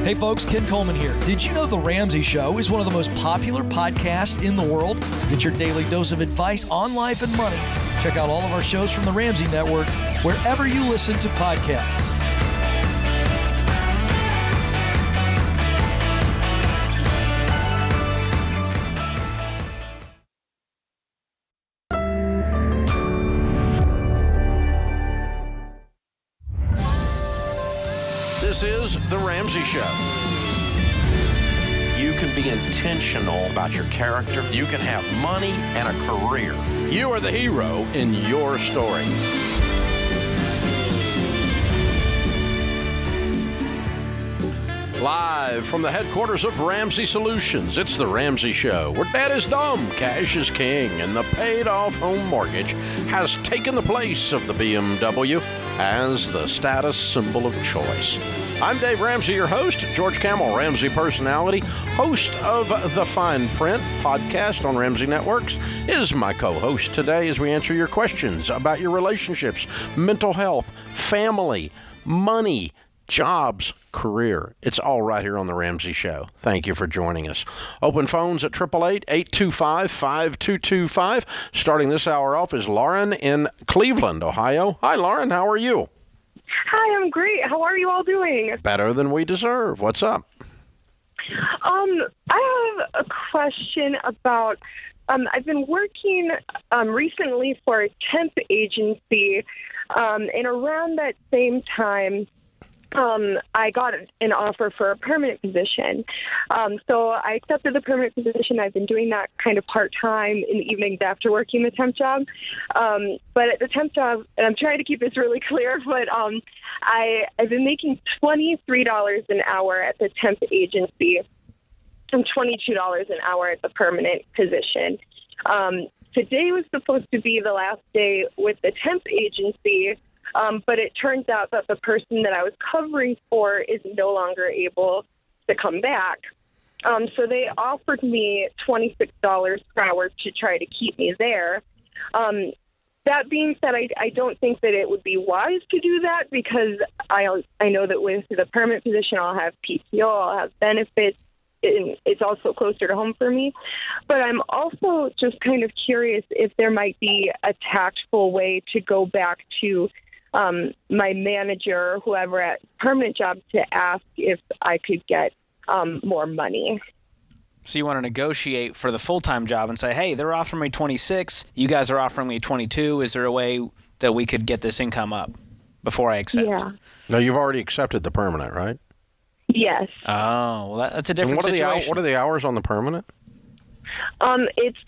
Hey folks, Ken Coleman here. Did you know The Ramsey Show is one of the most popular podcasts in the world? Get your daily dose of advice on life and money. Check out all of our shows from the Ramsey Network wherever you listen to podcasts. This is The Ramsey Show. You can be intentional about your character. You can have money and a career. You are the hero in your story. Live from the headquarters of Ramsey Solutions, it's The Ramsey Show, where dad is dumb, cash is king, and the paid-off home mortgage has taken the place of the BMW as the status symbol of choice. I'm Dave Ramsey, your host. George Camel, Ramsey personality, host of the Fine Print podcast on Ramsey Networks, is my co-host today as we answer your questions about your relationships, mental health, family, money, jobs, career. It's all right here on The Ramsey Show. Thank you for joining us. Open phones at 888-825-5225. Starting this hour off is Lauren in Cleveland, Ohio. Hi, Lauren. How are you? Hi, I'm great. How are you all doing? Better than we deserve. What's up? I have a question about, I've been working recently for a temp agency, and around that same time, I got an offer for a permanent position. So I accepted the permanent position. I've been doing that kind of part-time in the evenings after working the temp job. But at the temp job, and I'm trying to keep this really clear, but I've been making $23 an hour at the temp agency and $22 an hour at the permanent position. Today was supposed to be the last day with the temp agency, but it turns out that the person that I was covering for is no longer able to come back. So they offered me $26 per hour to try to keep me there. That being said, I don't think that it would be wise to do that because I know that with the permanent position, I'll have PTO, I'll have benefits, and it's also closer to home for me. But I'm also just kind of curious if there might be a tactful way to go back to my manager, whoever at permanent job, to ask if I could get more money. So you want to negotiate for the full-time job and say, hey, they're offering me 26, you guys are offering me 22. Is there a way that we could get this income up before I accept? Yeah. No, you've already accepted the permanent, right? Yes. Oh, well, that's a different situation. What are the hours on the permanent? It's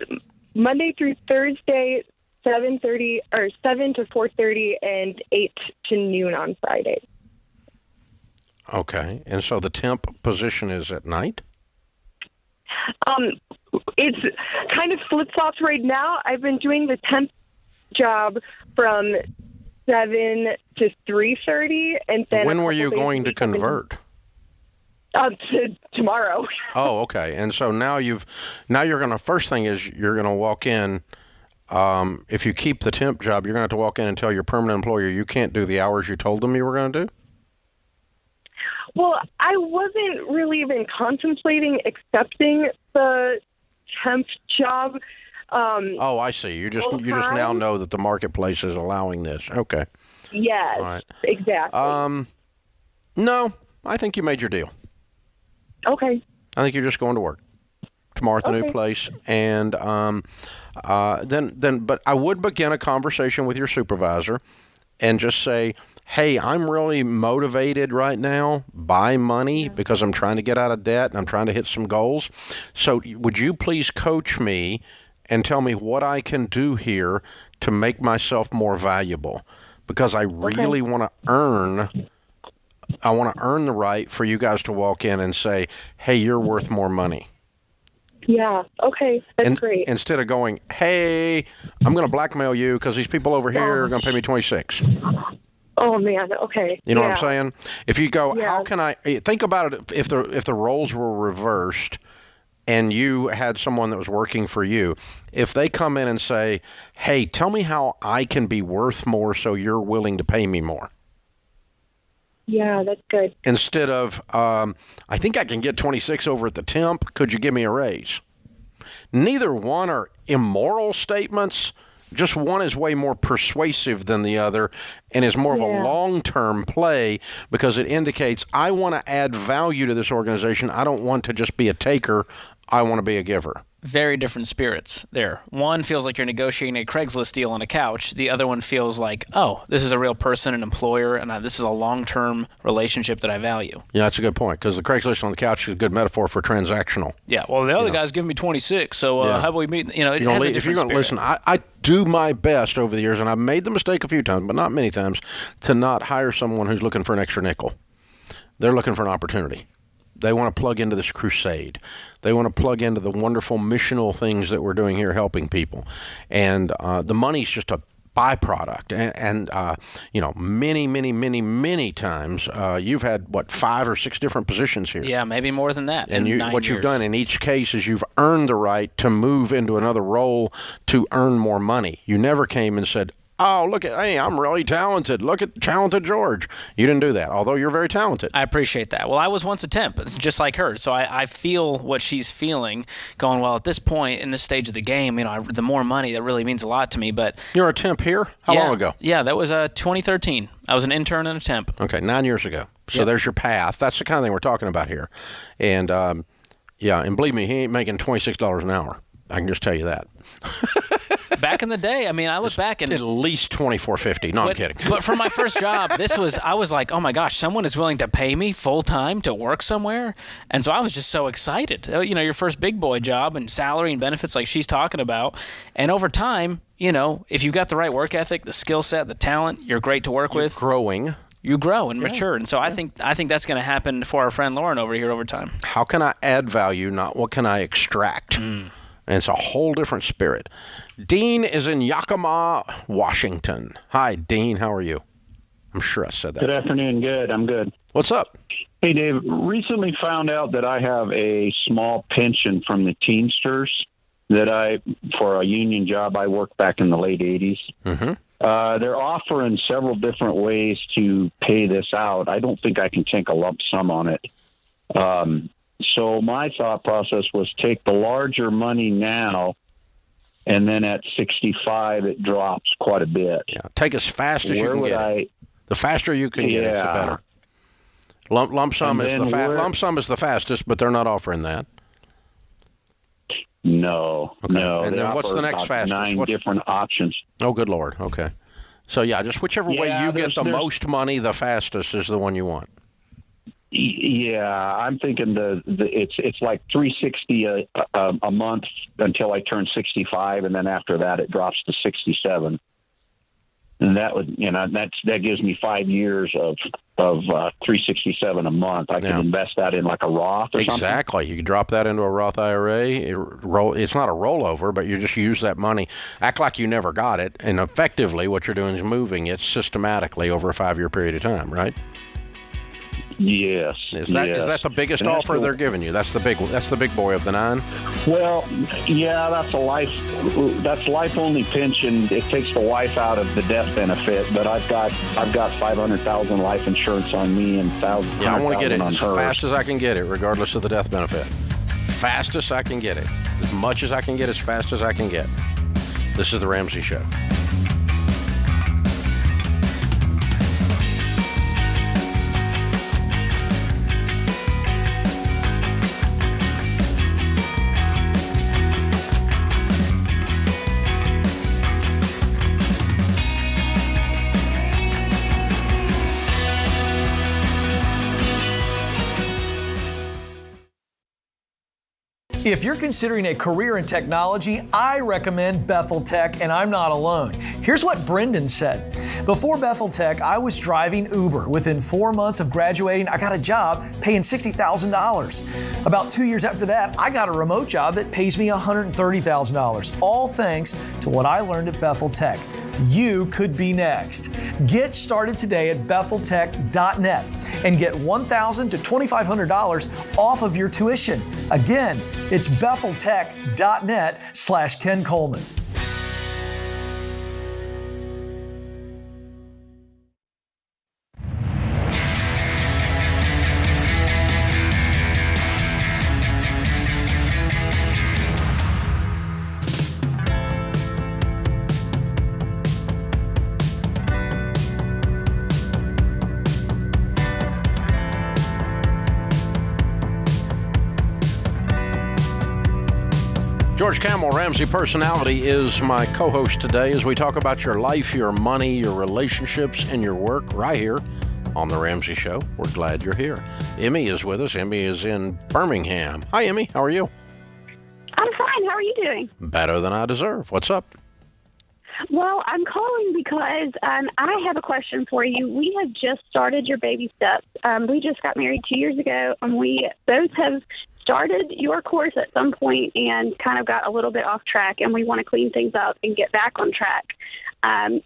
Monday through Thursday, 7:30 or 7 to 4:30, and 8 to noon on Friday. Okay, and so the temp position is at night? It's kind of flip-flops right now. I've been doing the temp job from 7 to 3:30, and then when were you going to convert? To tomorrow. Oh, okay. And so now you're going to, first thing is you're going to walk in, if you keep the temp job, you're going to have to walk in and tell your permanent employer you can't do the hours you told them you were going to do? Well, I wasn't really even contemplating accepting the temp job. Oh, I see. You just now know that the marketplace is allowing this. Okay. Yes, all right. Exactly. No, I think you made your deal. Okay. I think you're just going to work tomorrow at the new place, and but I would begin a conversation with your supervisor, and just say, hey, I'm really motivated right now by money because I'm trying to get out of debt and I'm trying to hit some goals. So would you please coach me and tell me what I can do here to make myself more valuable? Because I really want to earn the right for you guys to walk in and say, hey, you're worth more money. Yeah, okay, that's great. Instead of going, hey, I'm going to blackmail you because these people over here are going to pay me 26. Oh, man, okay. You know what I'm saying? If you go, how can I think about it if the roles were reversed and you had someone that was working for you, if they come in and say, hey, tell me how I can be worth more so you're willing to pay me more. Yeah, that's good. Instead of, I think I can get 26 over at the temp. Could you give me a raise? Neither one are immoral statements. Just one is way more persuasive than the other and is more of a long-term play because it indicates I want to add value to this organization. I don't want to just be a taker. I want to be a giver. Very different spirits there. One feels like you're negotiating a Craigslist deal on a couch. The other one feels like, oh, this is a real person, an employer, and this is a long-term relationship that I value. Yeah, that's a good point because the Craigslist on the couch is a good metaphor for transactional. Yeah, well, the other guy's giving me 26, so how about we meet? It has a different if you're going to listen, I do my best over the years, and I've made the mistake a few times, but not many times, to not hire someone who's looking for an extra nickel. They're looking for an opportunity. They want to plug into this crusade. They want to plug into the wonderful missional things that we're doing here helping people. And the money's just a byproduct. And many times you've had, 5 or 6 different positions here. Yeah, maybe more than that. And you've done in each case is you've earned the right to move into another role to earn more money. You never came and said, oh, hey, I'm really talented. Look at talented George. You didn't do that, although you're very talented. I appreciate that. Well, I was once a temp, just like her. So I feel what she's feeling, going, well, at this point, in this stage of the game, the more money, that really means a lot to me. But you're a temp here? How long ago? Yeah, that was 2013. I was an intern and a temp. Okay, 9 years ago. So there's your path. That's the kind of thing we're talking about here. And, and believe me, he ain't making $26 an hour. I can just tell you that. Back in the day, I look back and at least $24.50. No, I'm kidding. But for my first job, I was like, oh my gosh, someone is willing to pay me full time to work somewhere, and so I was just so excited. Your first big boy job and salary and benefits like she's talking about, and over time, if you've got the right work ethic, the skill set, the talent, you're great to work with. Growing. You grow and mature, and so I think that's going to happen for our friend Lauren over here over time. How can I add value? Not what can I extract. And it's a whole different spirit. Dean is in Yakima, Washington. Hi, Dean. How are you? I'm sure I said that. Good afternoon. Good. I'm good. What's up? Hey, Dave. Recently found out that I have a small pension from the Teamsters for a union job I worked back in the late 80s. Mm-hmm. They're offering several different ways to pay this out. I don't think I can take a lump sum on it. So my thought process was take the larger money now, and then at 65 it drops quite a bit. Yeah, take as fast as you can get it. The faster you can get it, the better. Lump sum is the fastest, but they're not offering that. No, okay. No. And then what's the next fastest? 9 different options. Oh, good Lord. Okay. So yeah, just whichever way you get the most money, the fastest is the one you want. Yeah, I'm thinking it's like $360 a month until I turn 65, and then after that it drops to 67. And that would, that gives me 5 years of $367 a month. I can invest that in like a Roth or something. Exactly. You can drop that into a Roth IRA. It's not a rollover, but you just use that money, act like you never got it, and effectively what you're doing is moving it systematically over a 5-year period of time, right? Yes. Is that the biggest offer they're giving you? That's the big boy of the 9. Well, yeah, that's life only pension. It takes the wife out of the death benefit, but I've got $500,000 life insurance on me and $1,000. Yeah, I want to get it as fast as I can get it, regardless of the death benefit. Fastest I can get it, as much as I can get, as fast as I can get. This is the Ramsey Show. If you're considering a career in technology, I recommend Bethel Tech, and I'm not alone. Here's what Brendan said. Before Bethel Tech, I was driving Uber. Within 4 months of graduating, I got a job paying $60,000. About 2 years after that, I got a remote job that pays me $130,000, all thanks to what I learned at Bethel Tech. You could be next. Get started today at BethelTech.net and get $1,000 to $2,500 off of your tuition. Again, it's BethelTech.net/Ken Coleman. George Camel, Ramsey Personality, is my co-host today as we talk about your life, your money, your relationships, and your work right here on The Ramsey Show. We're glad you're here. Emmy is with us. Emmy is in Birmingham. Hi, Emmy. How are you? I'm fine. How are you doing? Better than I deserve. What's up? Well, I'm calling because I have a question for you. We have just started your baby steps. We just got married 2 years ago, and we both have started your course at some point and kind of got a little bit off track, and we want to clean things up and get back on track. And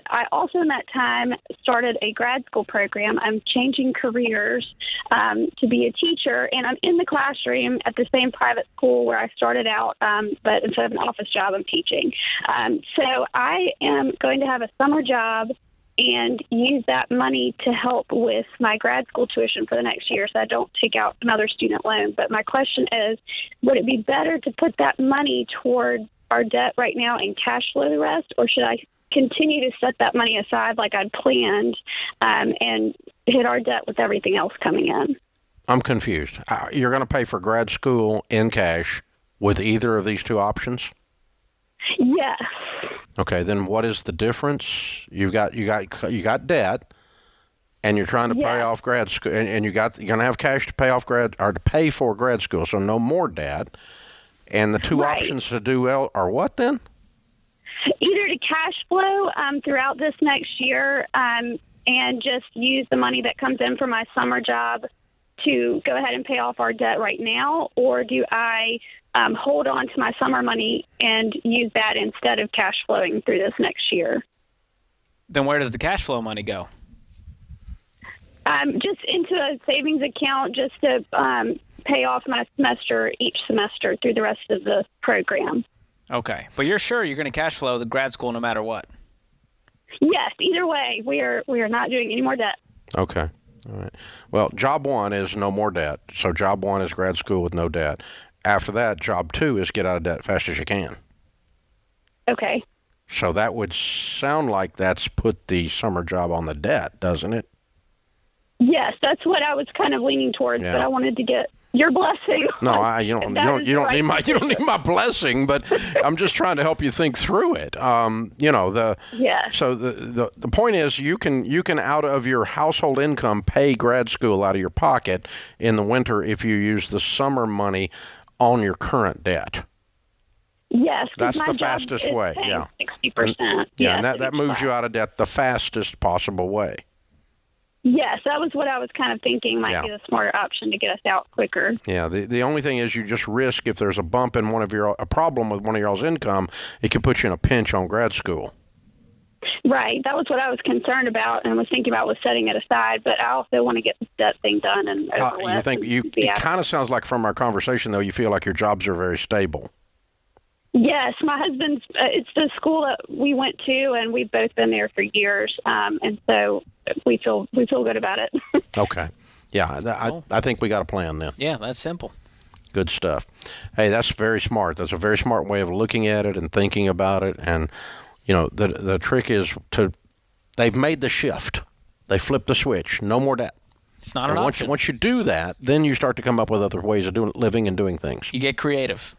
I also in that time started a grad school program. I'm changing careers to be a teacher, and I'm in the classroom at the same private school where I started out, but instead of an office job, I'm teaching. So I am going to have a summer job and use that money to help with my grad school tuition for the next year so I don't take out another student loan. But my question is, would it be better to put that money toward our debt right now and cash flow the rest, or should I continue to set that money aside like I'd planned and hit our debt with everything else coming in? I'm confused. You're going to pay for grad school in cash with either of these two options? Yes. Okay, then what is the difference? You got debt, and you're trying to pay off grad school, and you're going to have cash to pay off to pay for grad school, so no more debt. And the two options to do well are what then? Either to cash flow throughout this next year and just use the money that comes in from my summer job to go ahead and pay off our debt right now, or do I hold on to my summer money and use that instead of cash flowing through this next year? Then where does the cash flow money go? Just into a savings account, just to pay off my semester each semester through the rest of the program. Okay. But you're sure you're going to cash flow the grad school no matter what? Yes, either way, we are not doing any more debt. Okay. All right. Well, job one is no more debt. So job one is grad school with no debt. After that, job two is get out of debt as fast as you can. Okay. So that would sound like that's put the summer job on the debt, doesn't it? Yes, that's what I was kind of leaning towards, Yeah. but I wanted to get your blessing. No, you don't need my blessing, but I'm just trying to help you think through it. Yes. So the point is you can out of your household income pay grad school out of your pocket in the winter if you use the summer money on your current debt. Yes, 'cause That's my the job fastest is way. paying Yeah. 60%. Yeah, Yes, and that moves you out of debt the fastest possible way. Yes, that was what I was kind of thinking might Yeah. be the smarter option to get us out quicker. Yeah, the only thing is you just risk if there's a bump in a problem with one of y'all's income, it could put you in a pinch on grad school. Right, that was what I was concerned about and was thinking about was setting it aside, but I also want to get this debt thing done and over with. It kind of sounds like from our conversation though you feel like your jobs are very stable. Yes, my husband's. It's the school that we went to, and we've both been there for years, and so we feel good about it. Okay, yeah, I think we got a plan then. Yeah, that's simple. Good stuff. Hey, that's very smart. That's a very smart way of looking at it and thinking about it. And the trick is they've made the shift. They flipped the switch. No more debt. It's not an option. Once you do that, then you start to come up with other ways of living and doing things. You get creative.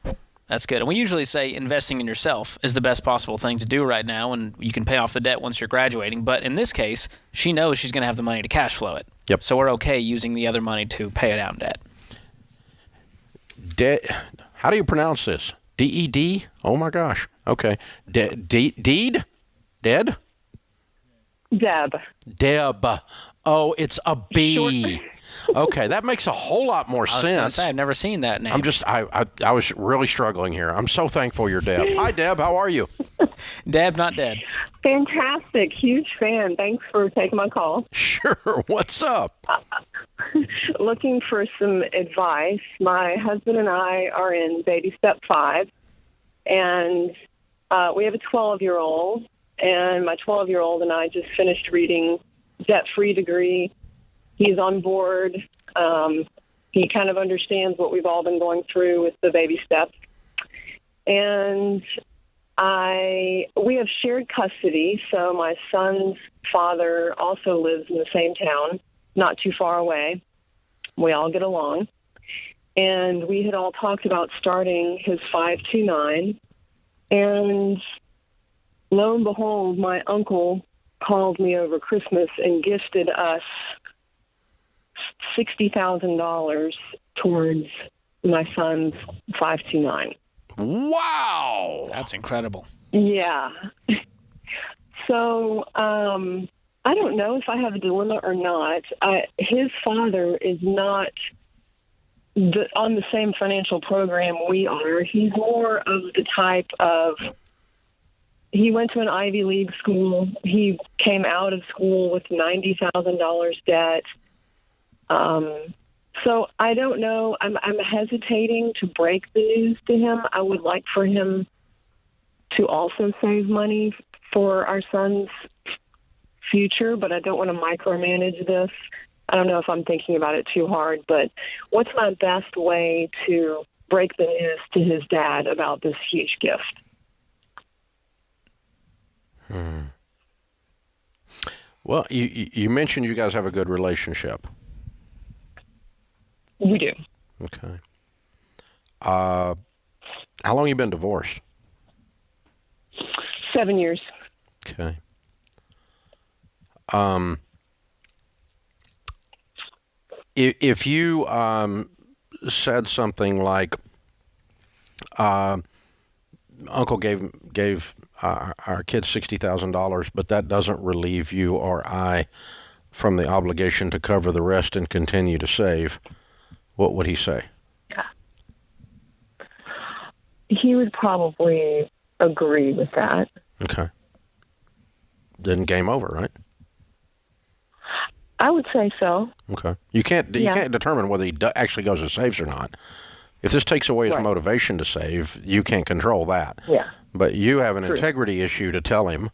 That's good. And we usually say investing in yourself is the best possible thing to do right now, and you can pay off the debt once you're graduating. But in this case, she knows she's going to have the money to cash flow it. Yep. So we're okay using the other money to pay it out in debt. How do you pronounce this? D-E-D? Oh, my gosh. Okay. Deed? Dead? Deb. Deb. Oh, it's a B. Okay, that makes a whole lot more sense. I was going to say, I've never seen that name. I was really struggling here. I'm so thankful you're Deb. Hi, Deb. How are you? Deb, not dead. Fantastic. Huge fan. Thanks for taking my call. Sure. What's up? Looking for some advice. My husband and I are in baby step 5, and we have a 12-year-old, and my 12-year-old and I just finished reading Debt-Free Degree. He's on board. He kind of understands what we've all been going through with the baby steps. And we have shared custody, so my son's father also lives in the same town, not too far away. We all get along. And we had all talked about starting his 529. And lo and behold, my uncle called me over Christmas and gifted us $60,000 towards my son's 529. Wow, that's incredible. Yeah. So I don't know if I have a dilemma or not. His father is not on the same financial program we are. He's more of the type of, he went to an Ivy League school. He came out of school with $90,000 debt. So I don't know. I'm hesitating to break the news to him. I would like for him to also save money for our son's future, but I don't want to micromanage this. I don't know if I'm thinking about it too hard, but what's my best way to break the news to his dad about this huge gift? Well, you mentioned you guys have a good relationship. We do. Okay. How long you been divorced? 7 years. Okay. If you said something like, Uncle gave our kids $60,000, but that doesn't relieve you or I from the obligation to cover the rest and continue to save, what would he say? He would probably agree with that. Okay. Then game over, right? I would say so. Okay. You can't determine whether he actually goes and saves or not. If this takes away his motivation to save, you can't control that. Yeah. But you have an integrity issue to tell him,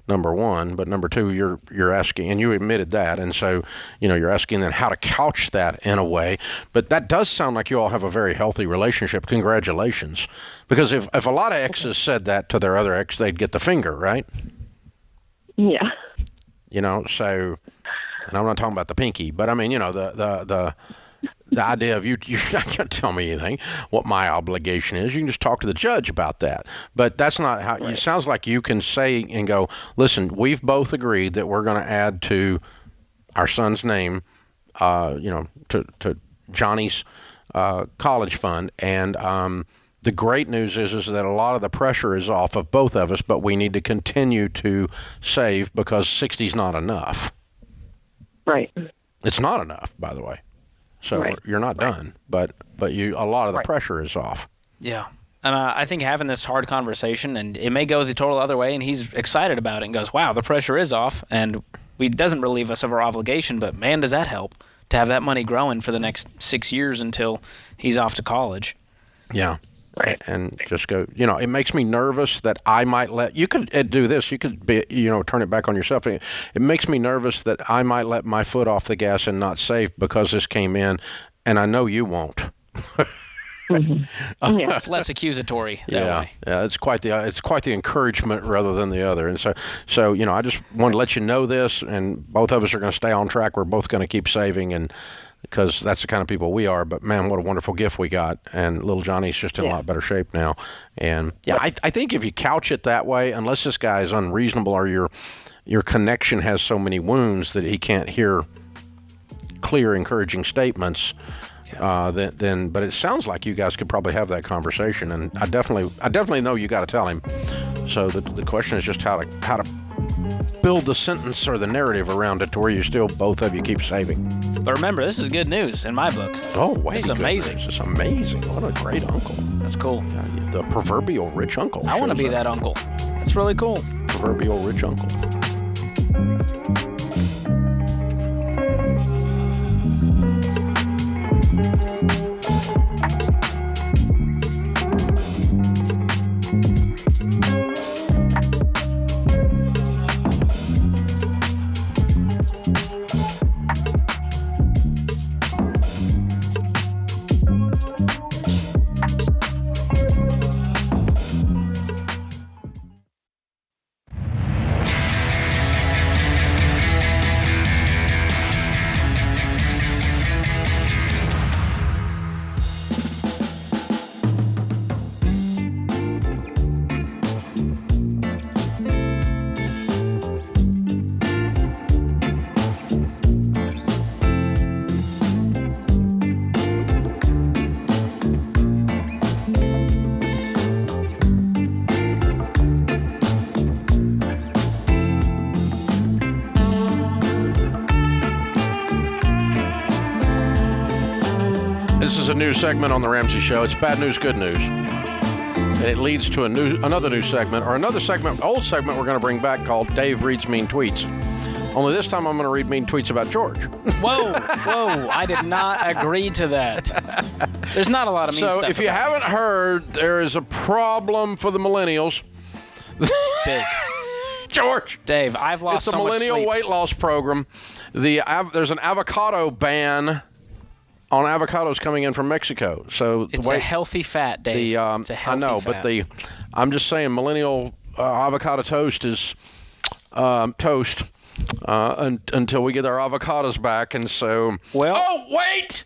number one. But number two, you're asking, and you admitted that, and so you're asking then how to couch that in a way. But that does sound like you all have a very healthy relationship. Congratulations, because if a lot of exes said that to their other ex, they'd get the finger, right? Yeah. So, and I'm not talking about the pinky, but I mean, the idea of you're not going to tell me anything, what my obligation is. You can just talk to the judge about that. But that's not how it sounds like you can say and go, listen, we've both agreed that we're going to add to our son's name, to Johnny's college fund. And the great news is that a lot of the pressure is off of both of us, but we need to continue to save because 60's not enough. Right. It's not enough, by the way. So you're not done, but a lot of the pressure is off. Yeah. And I think having this hard conversation, and it may go the total other way, and he's excited about it and goes, wow, the pressure is off, and it doesn't relieve us of our obligation, but man, does that help to have that money growing for the next 6 years until he's off to college. Yeah. Right. And just go, it makes me nervous that I might you could do this. You could be, turn it back on yourself. It makes me nervous that I might let my foot off the gas and not save because this came in, and I know you won't. Mm-hmm. Yeah. It's less accusatory that way. Yeah. It's quite the encouragement rather than the other. And so I just wanted to let you know this, and both of us are going to stay on track. We're both going to keep saving, and because that's the kind of people we are. But man, what a wonderful gift we got, and little Johnny's just in a lot better shape now. And I think if you couch it that way, unless this guy is unreasonable or your connection has so many wounds that he can't hear clear, encouraging statements, then. But it sounds like you guys could probably have that conversation, and I definitely know you got to tell him. So the question is just how to build the sentence or the narrative around it to where both of you keep saving. But remember, this is good news in my book. Oh, wait. It's amazing. It's amazing. What a great uncle. That's cool. The proverbial rich uncle. I want to be that uncle. That's really cool. Proverbial rich uncle. This is a new segment on the Ramsey Show. It's bad news, good news. And it leads to another new segment, or another segment, old segment we're going to bring back called Dave Reads Mean Tweets. Only this time I'm going to read mean tweets about George. Whoa, I did not agree to that. There's not a lot of mean stuff. So if you haven't heard, there is a problem for the millennials. Big. George. Dave, I've lost so much sleep. It's a millennial weight loss program. There's an avocado ban on avocados coming in from Mexico. So it's a healthy fat, Dave. It's a healthy I know, fat. but I'm just saying millennial avocado toast is toast until we get our avocados back. And so, oh, wait!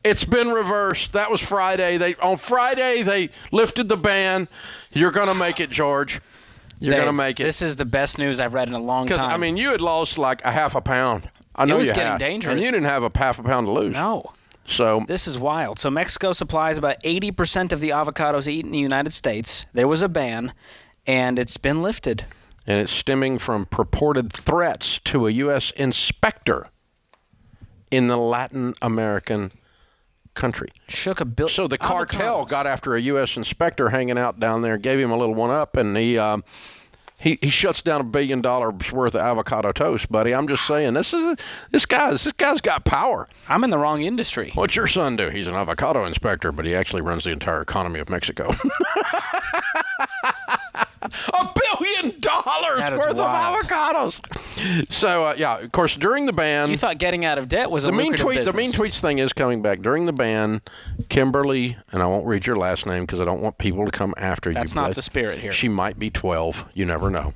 It's been reversed. That was Friday. On Friday, they lifted the ban. You're going to make it, George. You're going to make it. This is the best news I've read in a long time. Because, I mean, you had lost like a half a pound. I know it was you getting had. dangerous. And you didn't have a half a pound to lose. No. So this is wild. So Mexico supplies about 80% of the avocados eaten in the United States. There was a ban, and it's been lifted. and it's stemming from purported threats to a U.S. inspector in the Latin American country. Shook a bill. So the cartel got after a U.S. inspector hanging out down there, gave him a little one-up, and he shuts down $1 billion worth of avocado toast, buddy. I'm just saying, this guy's got power. I'm in the wrong industry. What's your son do? He's an avocado inspector, but he actually runs the entire economy of Mexico. $1 billion worth of avocados. So, yeah, of course, during the ban... You thought getting out of debt was a lucrative business. The mean tweets thing is coming back. During the ban, Kimberly, and I won't read your last name because I don't want people to come after you. That's not the spirit here. She might be 12. You never know.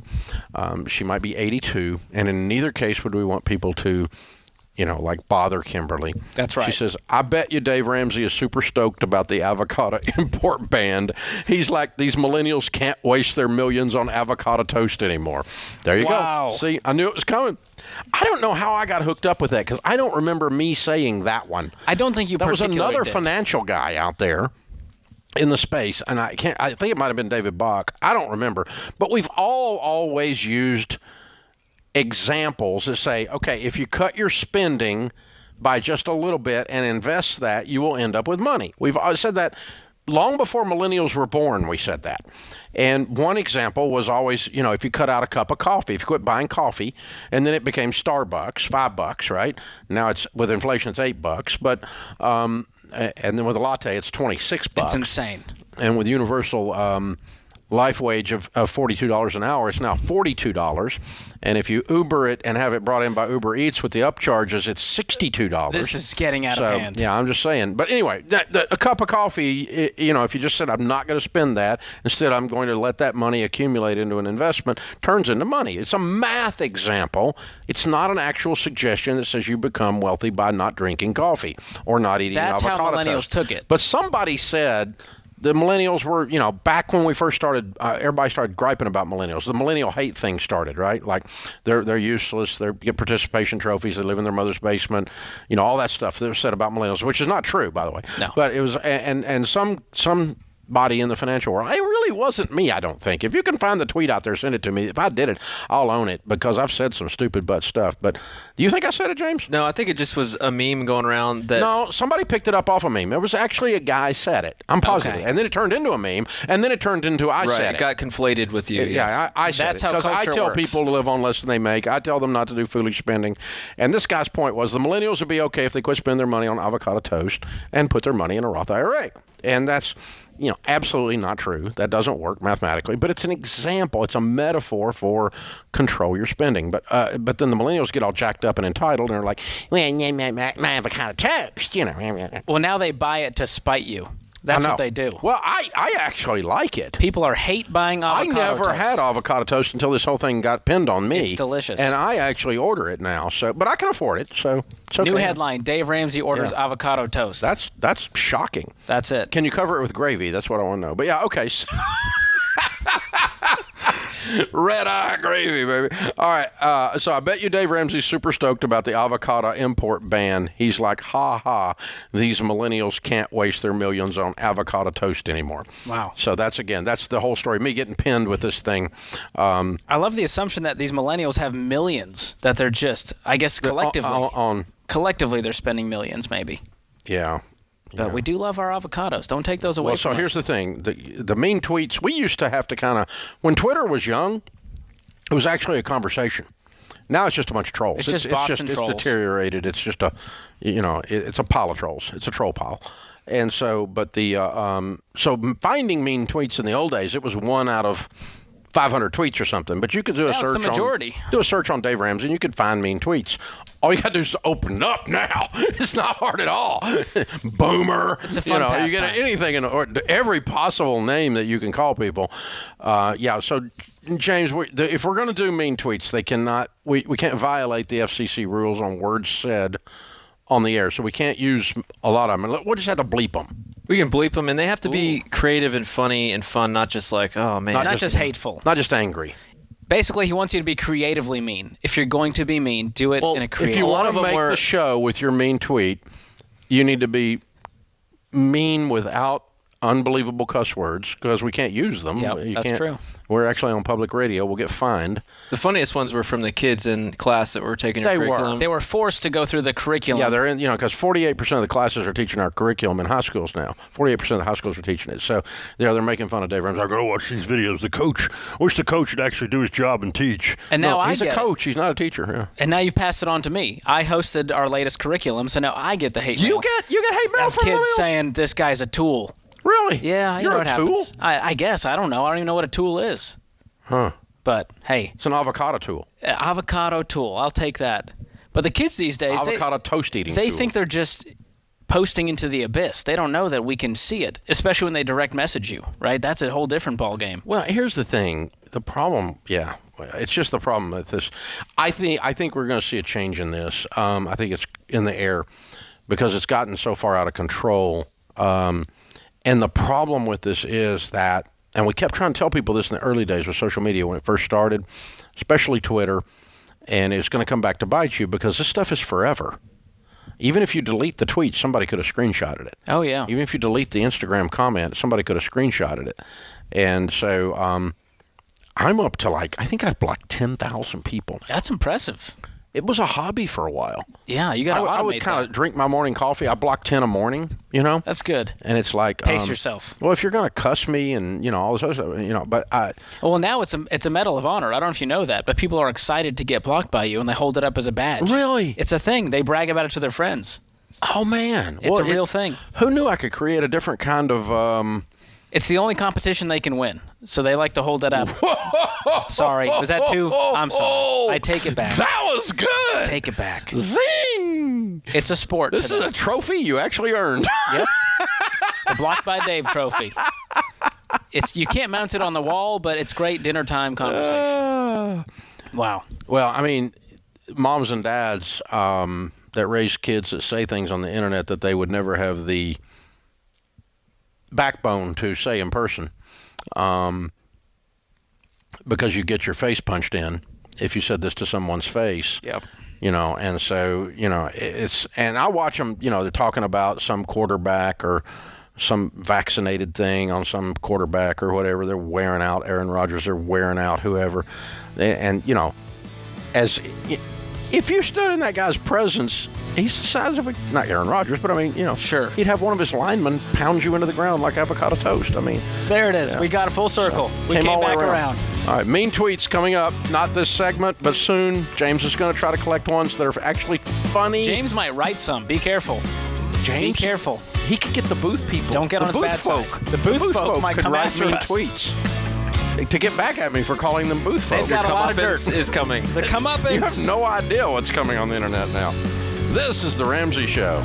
She might be 82. And in neither case would we want people to... like bother Kimberly. That's right. She says, I bet you Dave Ramsey is super stoked about the avocado import ban. He's like, these millennials can't waste their millions on avocado toast anymore. There you go. See, I knew it was coming. I don't know how I got hooked up with that because I don't remember me saying that one. I don't think you That was particularly another did. financial guy out there in the space, and I think it might have been David Bach. I don't remember. But we've always used examples that say, okay, if you cut your spending by just a little bit and invest that, you will end up with money. We've always said that long before millennials were born. We said that. And one example was always, if you cut out a cup of coffee, if you quit buying coffee, and then it became Starbucks, $5, right? Now it's, with inflation, it's $8, but and then with a latte, it's $26. It's insane. And with universal life wage of $42 an hour, it's now $42. And if you Uber it and have it brought in by Uber Eats with the upcharges, it's $62. This is getting out of hand. Yeah, I'm just saying. But anyway, a cup of coffee, if you just said, I'm not going to spend that, instead I'm going to let that money accumulate into an investment, turns into money. It's a math example. It's not an actual suggestion that says you become wealthy by not drinking coffee or not eating avocado toast. That's how millennials took it. But somebody said... The millennials were, back when we first started, everybody started griping about millennials. The millennial hate thing started, right? Like, they're useless. They get participation trophies. They live in their mother's basement. All that stuff that was said about millennials, which is not true, by the way. No. But it was, and somebody in the financial world, it really wasn't me, I don't think. If you can find the tweet out there, send it to me. If I did it, I'll own it because I've said some stupid butt stuff. But do you think I said it, James? No, I think it just was a meme going around that... No, somebody picked it up off a meme. It was actually a guy said it. I'm positive. Okay. And then it turned into a meme, and then it turned into I said it. It got conflated with you. Yeah, I said That's it. how Because I culture tell works. people to live on less than they make. I tell them not to do foolish spending. And this guy's point was the millennials would be okay if they quit spending their money on avocado toast and put their money in a Roth IRA. And that's... absolutely not true. That doesn't work mathematically, but it's an example. It's a metaphor for control your spending. But then the millennials get all jacked up and entitled and are like, well, my avocado toast, Well, now they buy it to spite you. That's what they do. Well, I actually like it. People are hate buying avocado toast. I never had avocado toast until this whole thing got pinned on me. It's delicious. And I actually order it now. But I can afford it, so it's okay. New headline, Dave Ramsey orders avocado toast. That's shocking. That's it. Can you cover it with gravy? That's what I want to know. But yeah, okay. So red eye gravy, baby. All right. So I bet you Dave Ramsey's super stoked about the avocado import ban. He's like, ha ha, these millennials can't waste their millions on avocado toast anymore. Wow. So that's the whole story. Me getting pinned with this thing. I love the assumption that these millennials have millions, that they're just, I guess, collectively. Collectively, they're spending millions, maybe. Yeah. But we do love our avocados. Don't take those away from us. So here's the thing. The mean tweets, we used to have to kind of, when Twitter was young, it was actually a conversation. Now it's just a bunch of trolls. It's just bots and trolls. It's deteriorated. It's just it's a pile of trolls. It's a troll pile. And so, but so finding mean tweets in the old days, it was 1 out of 500 tweets or something, but you could do a search. It's the majority. Do a search on Dave Ramsey, and you could find mean tweets. All you got to do is open up now. It's not hard at all. Boomer. It's a fun you get anything or every possible name that you can call people. So James, if we're going to do mean tweets, they cannot. We can't violate the FCC rules on words said on the air, so we can't use a lot of them. We'll just have to bleep them. We can bleep them, and they have to be creative and funny and fun, not just like, oh, man. Not just hateful. Not just angry. Basically, he wants you to be creatively mean. If you're going to be mean, do it in a creative way. If you want to make the show with your mean tweet, you need to be mean without unbelievable cuss words because we can't use them. Yep, that's true. We're actually on public radio. We'll get fined. The funniest ones were from the kids in class that were taking your curriculum. They were forced to go through the curriculum. Yeah, they're in, because 48% of the classes are teaching our curriculum in high schools now. 48% of the high schools are teaching it. So, they're making fun of Dave Ramsey. I go, watch these videos. Wish the coach would actually do his job and teach. And now he's a coach. He's not a teacher. Yeah. And now you've passed it on to me. I hosted our latest curriculum, so now I get the hate mail. You get hate mail from kids millennials? saying this guy's a tool. Really? Yeah, you You're know a what tool? happens. I guess. I don't know. I don't even know what a tool is. Huh. But, hey. It's an avocado tool. Avocado tool. I'll take that. But the kids these days, avocado toast eating they tool. think they're just posting into the abyss. They don't know that we can see it, especially when they direct message you, right? That's a whole different ballgame. Well, here's the thing. The problem, it's just the problem with this. I think we're going to see a change in this. I think it's in the air because it's gotten so far out of control. And the problem with this is that, and we kept trying to tell people this in the early days with social media when it first started, especially Twitter, and it's going to come back to bite you because this stuff is forever. Even if you delete the tweet, somebody could have screenshotted it. Oh, yeah. Even if you delete the Instagram comment, somebody could have screenshotted it. And so I'm up to I think I've blocked 10,000 people now. That's impressive. It was a hobby for a while. Yeah, you got to automate I would kind of drink my morning coffee. I block 10 a morning, That's good. And it's like... Pace yourself. Well, if you're going to cuss me and, all this other stuff, but I... Well, now it's a medal of honor. I don't know if you know that, but people are excited to get blocked by you, and they hold it up as a badge. Really? It's a thing. They brag about it to their friends. Oh, man. It's a real thing. Who knew I could create a different kind of... It's the only competition they can win, so they like to hold that up. Sorry, was that too? I'm sorry. I take it back. That was good. Take it back. Zing! It's a sport. This is a trophy you actually earned. Yep. The Blocked by Dave trophy. You can't mount it on the wall, but it's great dinner time conversation. Wow. Well, I mean, moms and dads that raise kids that say things on the internet that they would never have the backbone to say in person, because you get your face punched in if you said this to someone's face. Yep. And so it's, and I watch them. They're talking about some quarterback or some vaccinated thing on some quarterback or whatever. They're wearing out Aaron Rodgers. They're wearing out whoever, and as if you stood in that guy's presence. He's the size of not Aaron Rodgers, but I mean, sure. He'd have one of his linemen pound you into the ground like avocado toast. I mean, there it is. Yeah. We got a full circle. So, we came back around. All right, mean tweets coming up. Not this segment, but soon. James is going to try to collect ones that are actually funny. James might write some. Be careful. James, be careful. He could get the booth people. Don't get on his bad side. The booth folk might could come write after mean us. tweets to get back at me for calling them booth folk. They've got a lot of dirt. Is coming. The comeuppance. You have no idea what's coming on the internet now. This is The Ramsey Show.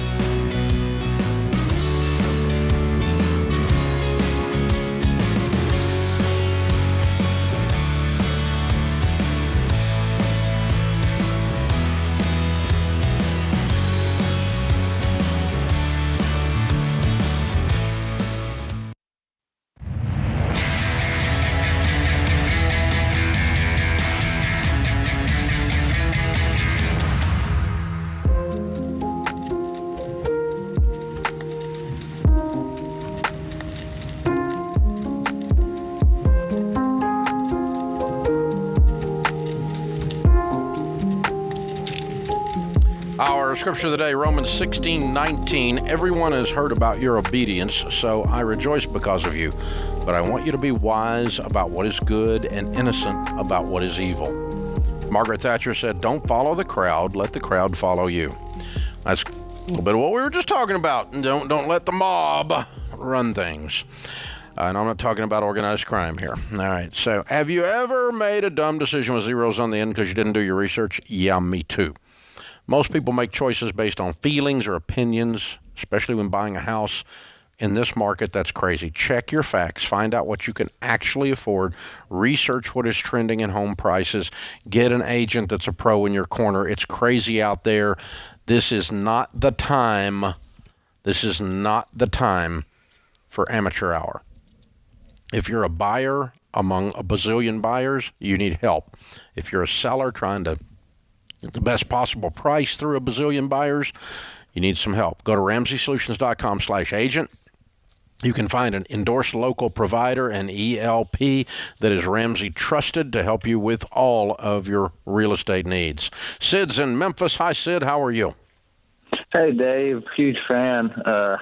Our scripture of the day, Romans 16:19. Everyone has heard about your obedience, so I rejoice because of you. But I want you to be wise about what is good and innocent about what is evil. Margaret Thatcher said, don't follow the crowd, let the crowd follow you. That's a little bit of what we were just talking about. Don't let the mob run things. And I'm not talking about organized crime here. All right, so have you ever made a dumb decision with zeros on the end because you didn't do your research? Yeah, me too. Most people make choices based on feelings or opinions, especially when buying a house. In this market, that's crazy. Check your facts. Find out what you can actually afford. Research what is trending in home prices. Get an agent that's a pro in your corner. It's crazy out there. This is not the time. This is not the time for amateur hour. If you're a buyer among a bazillion buyers, you need help. If you're a seller trying to get the best possible price through a bazillion buyers, you need some help. Go to RamseySolutions.com/agent. You can find an endorsed local provider, an ELP, that is Ramsey trusted to help you with all of your real estate needs. Sid's in Memphis. Hi, Sid. How are you? Hey, Dave. Huge fan. How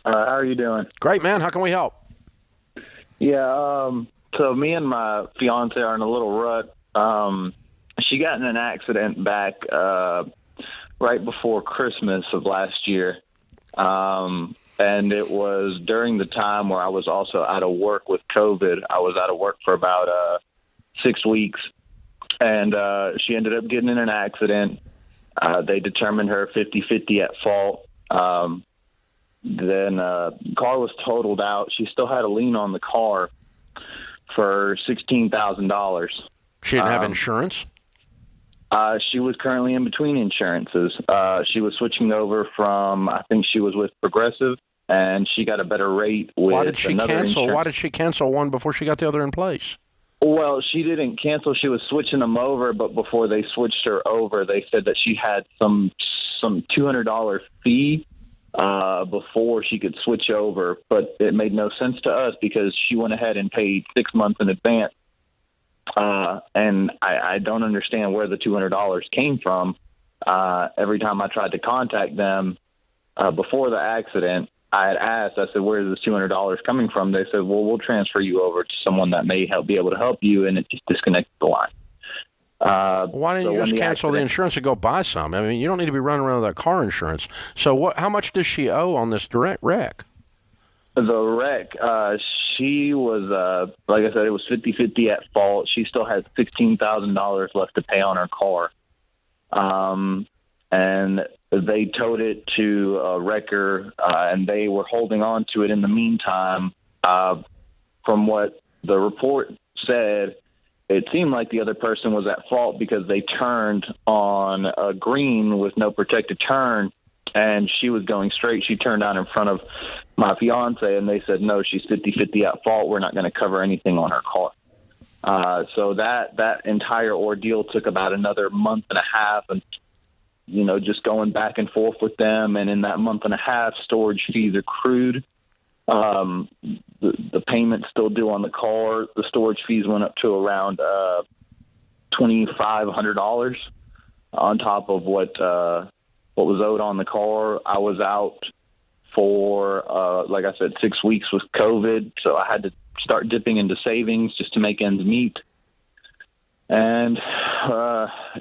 are you doing? Great, man. How can we help? Yeah, so me and my fiance are in a little rut. She got in an accident back right before Christmas of last year. And it was during the time where I was also out of work with COVID. I was out of work for about 6 weeks. And she ended up getting in an accident. They determined her 50-50 at fault. Then car was totaled out. She still had a lien on the car for $16,000. She didn't have insurance? She was currently in between insurances. She was switching over from, I think she was with Progressive, and she got a better rate with Why did she another cancel? insurance. Why did she cancel one before she got the other in place? Well, she didn't cancel. She was switching them over, but before they switched her over, they said that she had some $200 fee before she could switch over. But it made no sense to us because she went ahead and paid 6 months in advance. And I don't understand where the $200 came from. Every time I tried to contact them before the accident, I had asked, I said, where is this $200 coming from? They said, well, we'll transfer you over to someone that may be able to help you, and it just disconnected the line. Why didn't you just cancel the insurance and go buy some? I mean, you don't need to be running around with that car insurance. So how much does she owe on this direct wreck? The wreck, she was, like I said, it was 50-50 at fault. She still has $16,000 left to pay on her car. And they towed it to a wrecker, and they were holding on to it in the meantime. From what the report said, it seemed like the other person was at fault because they turned on a green with no protected turn, and she was going straight. She turned out in front of my fiance, and they said, no, she's 50-50 at fault. We're not going to cover anything on her car. So that entire ordeal took about another month and a half, and just going back and forth with them. And in that month and a half, storage fees accrued. The payment's still due on the car. The storage fees went up to around $2,500 on top of what was owed on the car. I was out for, like I said, 6 weeks with COVID, so I had to start dipping into savings just to make ends meet. And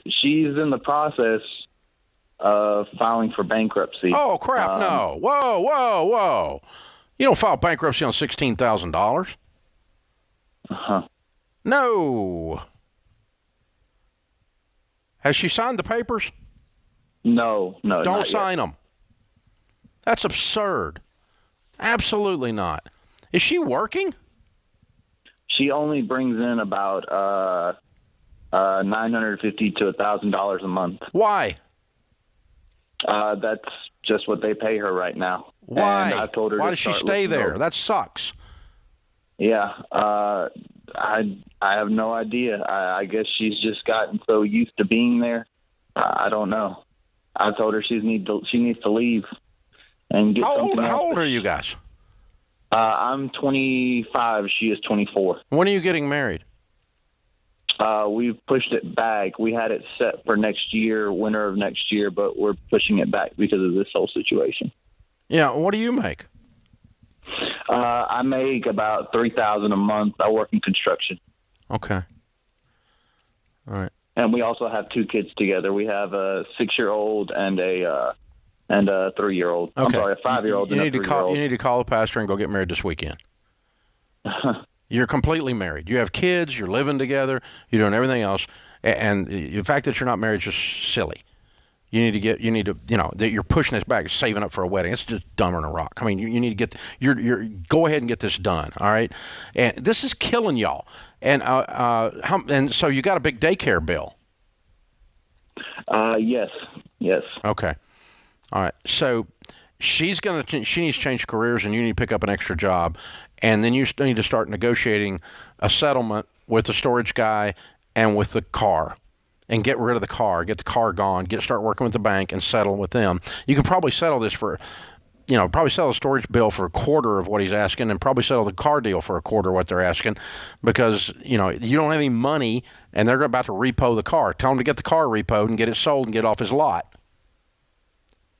she's in the process of filing for bankruptcy. Oh, crap, no. Whoa. You don't file bankruptcy on $16,000. Uh-huh. No. Has she signed the papers? No. Don't sign them. That's absurd. Absolutely not. Is she working? She only brings in about $950 to $1,000 a month. Why? That's just what they pay her right now. Why? And I told her Why to does she start stay looking there? over. That sucks. Yeah. I have no idea. I guess she's just gotten so used to being there. I don't know. I told her she needs to leave and get something else. How old are you guys? I'm 25. She is 24. When are you getting married? We've pushed it back. We had it set for next year, winter of next year, but we're pushing it back because of this whole situation. Yeah. What do you make? I make about $3,000 a month. I work in construction. Okay. All right. And we also have 2 kids together. We have a 6-year-old and a 3-year-old. Okay. I'm sorry, a 5-year-old and a 3-year-old. You need to call the pastor and go get married this weekend. You're completely married. You have kids. You're living together. You're doing everything else. And the fact that you're not married is just silly. That you're pushing this back, saving up for a wedding. It's just dumber than a rock. I mean, you need to go ahead and get this done. All right. And this is killing y'all. And and so you got a big daycare bill. Yes. Okay. All right. So she needs to change careers, and you need to pick up an extra job, and then you need to start negotiating a settlement with the storage guy and with the car, and get rid of the car, get the car gone, start working with the bank and settle with them. You can probably settle this for, probably sell a storage bill for a quarter of what he's asking, and probably sell the car deal for a quarter of what they're asking, because you don't have any money, and they're about to repo the car. Tell him to get the car repoed and get it sold and get it off his lot.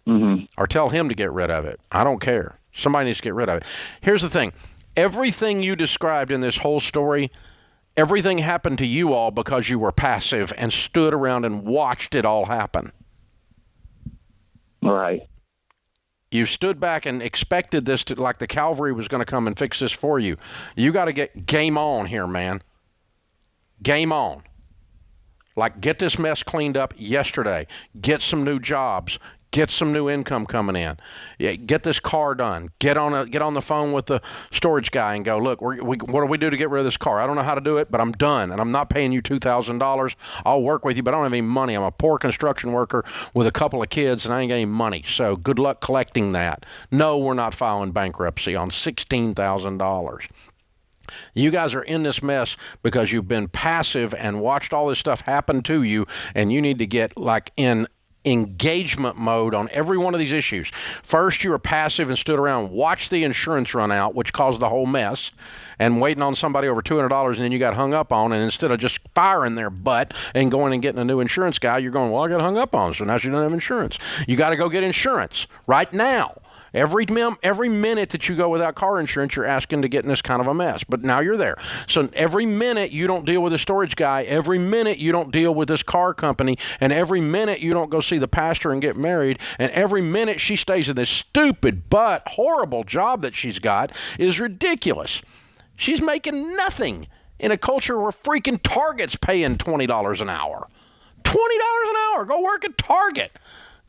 Mm-hmm. Or tell him to get rid of it. I don't care. Somebody needs to get rid of it. Here's the thing. Everything you described in this whole story, everything happened to you all because you were passive and stood around and watched it all happen. All right. You stood back and expected this to, like the cavalry was going to come and fix this for you. You got to get game on here, man. Game on. Like, get this mess cleaned up yesterday. Get some new jobs. Get some new income coming in. Yeah, get this car done. Get on the phone with the storage guy and go, look, what do we do to get rid of this car? I don't know how to do it, but I'm done, and I'm not paying you $2,000. I'll work with you, but I don't have any money. I'm a poor construction worker with a couple of kids, and I ain't got any money. So good luck collecting that. No, we're not filing bankruptcy on $16,000. You guys are in this mess because you've been passive and watched all this stuff happen to you, and you need to get like in engagement mode on every one of these issues. First, you were passive and stood around, watched the insurance run out, which caused the whole mess, and waiting on somebody over $200, and then you got hung up on, and instead of just firing their butt and going and getting a new insurance guy, you're going, well, I got hung up on, so now you don't have insurance. You got to go get insurance right now. Every minute that you go without car insurance, you're asking to get in this kind of a mess. But now you're there. So every minute you don't deal with a storage guy, every minute you don't deal with this car company, and every minute you don't go see the pastor and get married, and every minute she stays in this stupid but horrible job that she's got is ridiculous. She's making nothing in a culture where freaking Target's paying $20 an hour. $20 an hour. Go work at Target.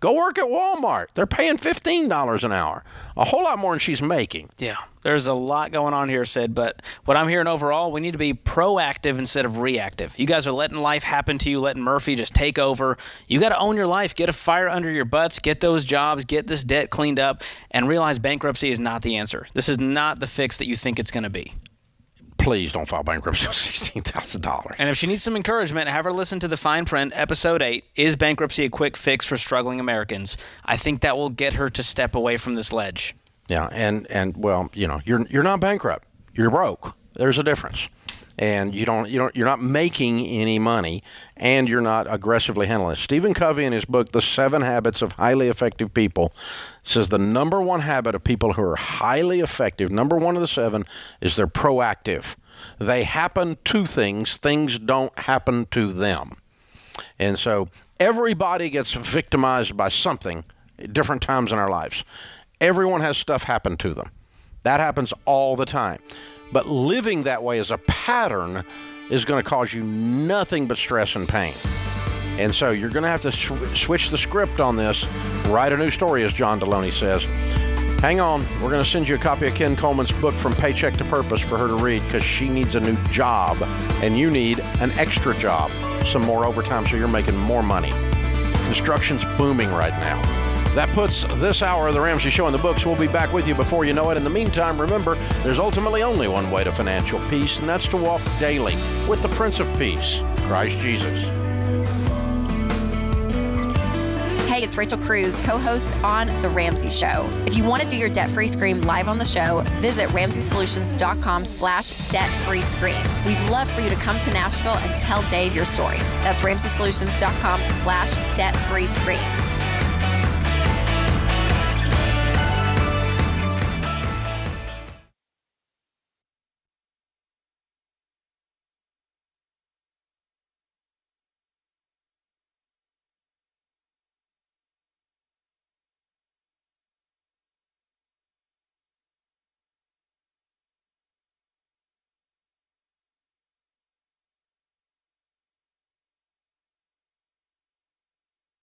Go work at Walmart. They're paying $15 an hour. A whole lot more than she's making. Yeah, there's a lot going on here, Sid, but what I'm hearing overall, we need to be proactive instead of reactive. You guys are letting life happen to you, letting Murphy just take over. You got to own your life. Get a fire under your butts. Get those jobs. Get this debt cleaned up, and realize bankruptcy is not the answer. This is not the fix that you think it's going to be. Please don't file bankruptcy on $16,000. And if she needs some encouragement, have her listen to the fine print, episode 8, Is Bankruptcy a Quick Fix for Struggling Americans? I think that will get her to step away from this ledge. Yeah, and well, you're not bankrupt. You're broke. There's a difference. And you're not making any money, and you're not aggressively handling it. Stephen Covey, in his book, The 7 Habits of Highly Effective People, says the number one habit of people who are highly effective, number one of the 7, is they're proactive. They happen to things. Things don't happen to them. And so everybody gets victimized by something at different times in our lives. Everyone has stuff happen to them. That happens all the time. But living that way as a pattern is going to cause you nothing but stress and pain. And so you're going to have to switch the script on this, write a new story, as John Deloney says. Hang on. We're going to send you a copy of Ken Coleman's book, From Paycheck to Purpose, for her to read, because she needs a new job, and you need an extra job, some more overtime, so you're making more money. Construction's booming right now. That puts this hour of The Ramsey Show in the books. We'll be back with you before you know it. In the meantime, remember, there's ultimately only one way to financial peace, and that's to walk daily with the Prince of Peace, Christ Jesus. Hey, it's Rachel Cruz, co-host on The Ramsey Show. If you want to do your debt-free scream live on the show, visit RamseySolutions.com/debt-free scream. We'd love for you to come to Nashville and tell Dave your story. That's RamseySolutions.com/debt-free scream.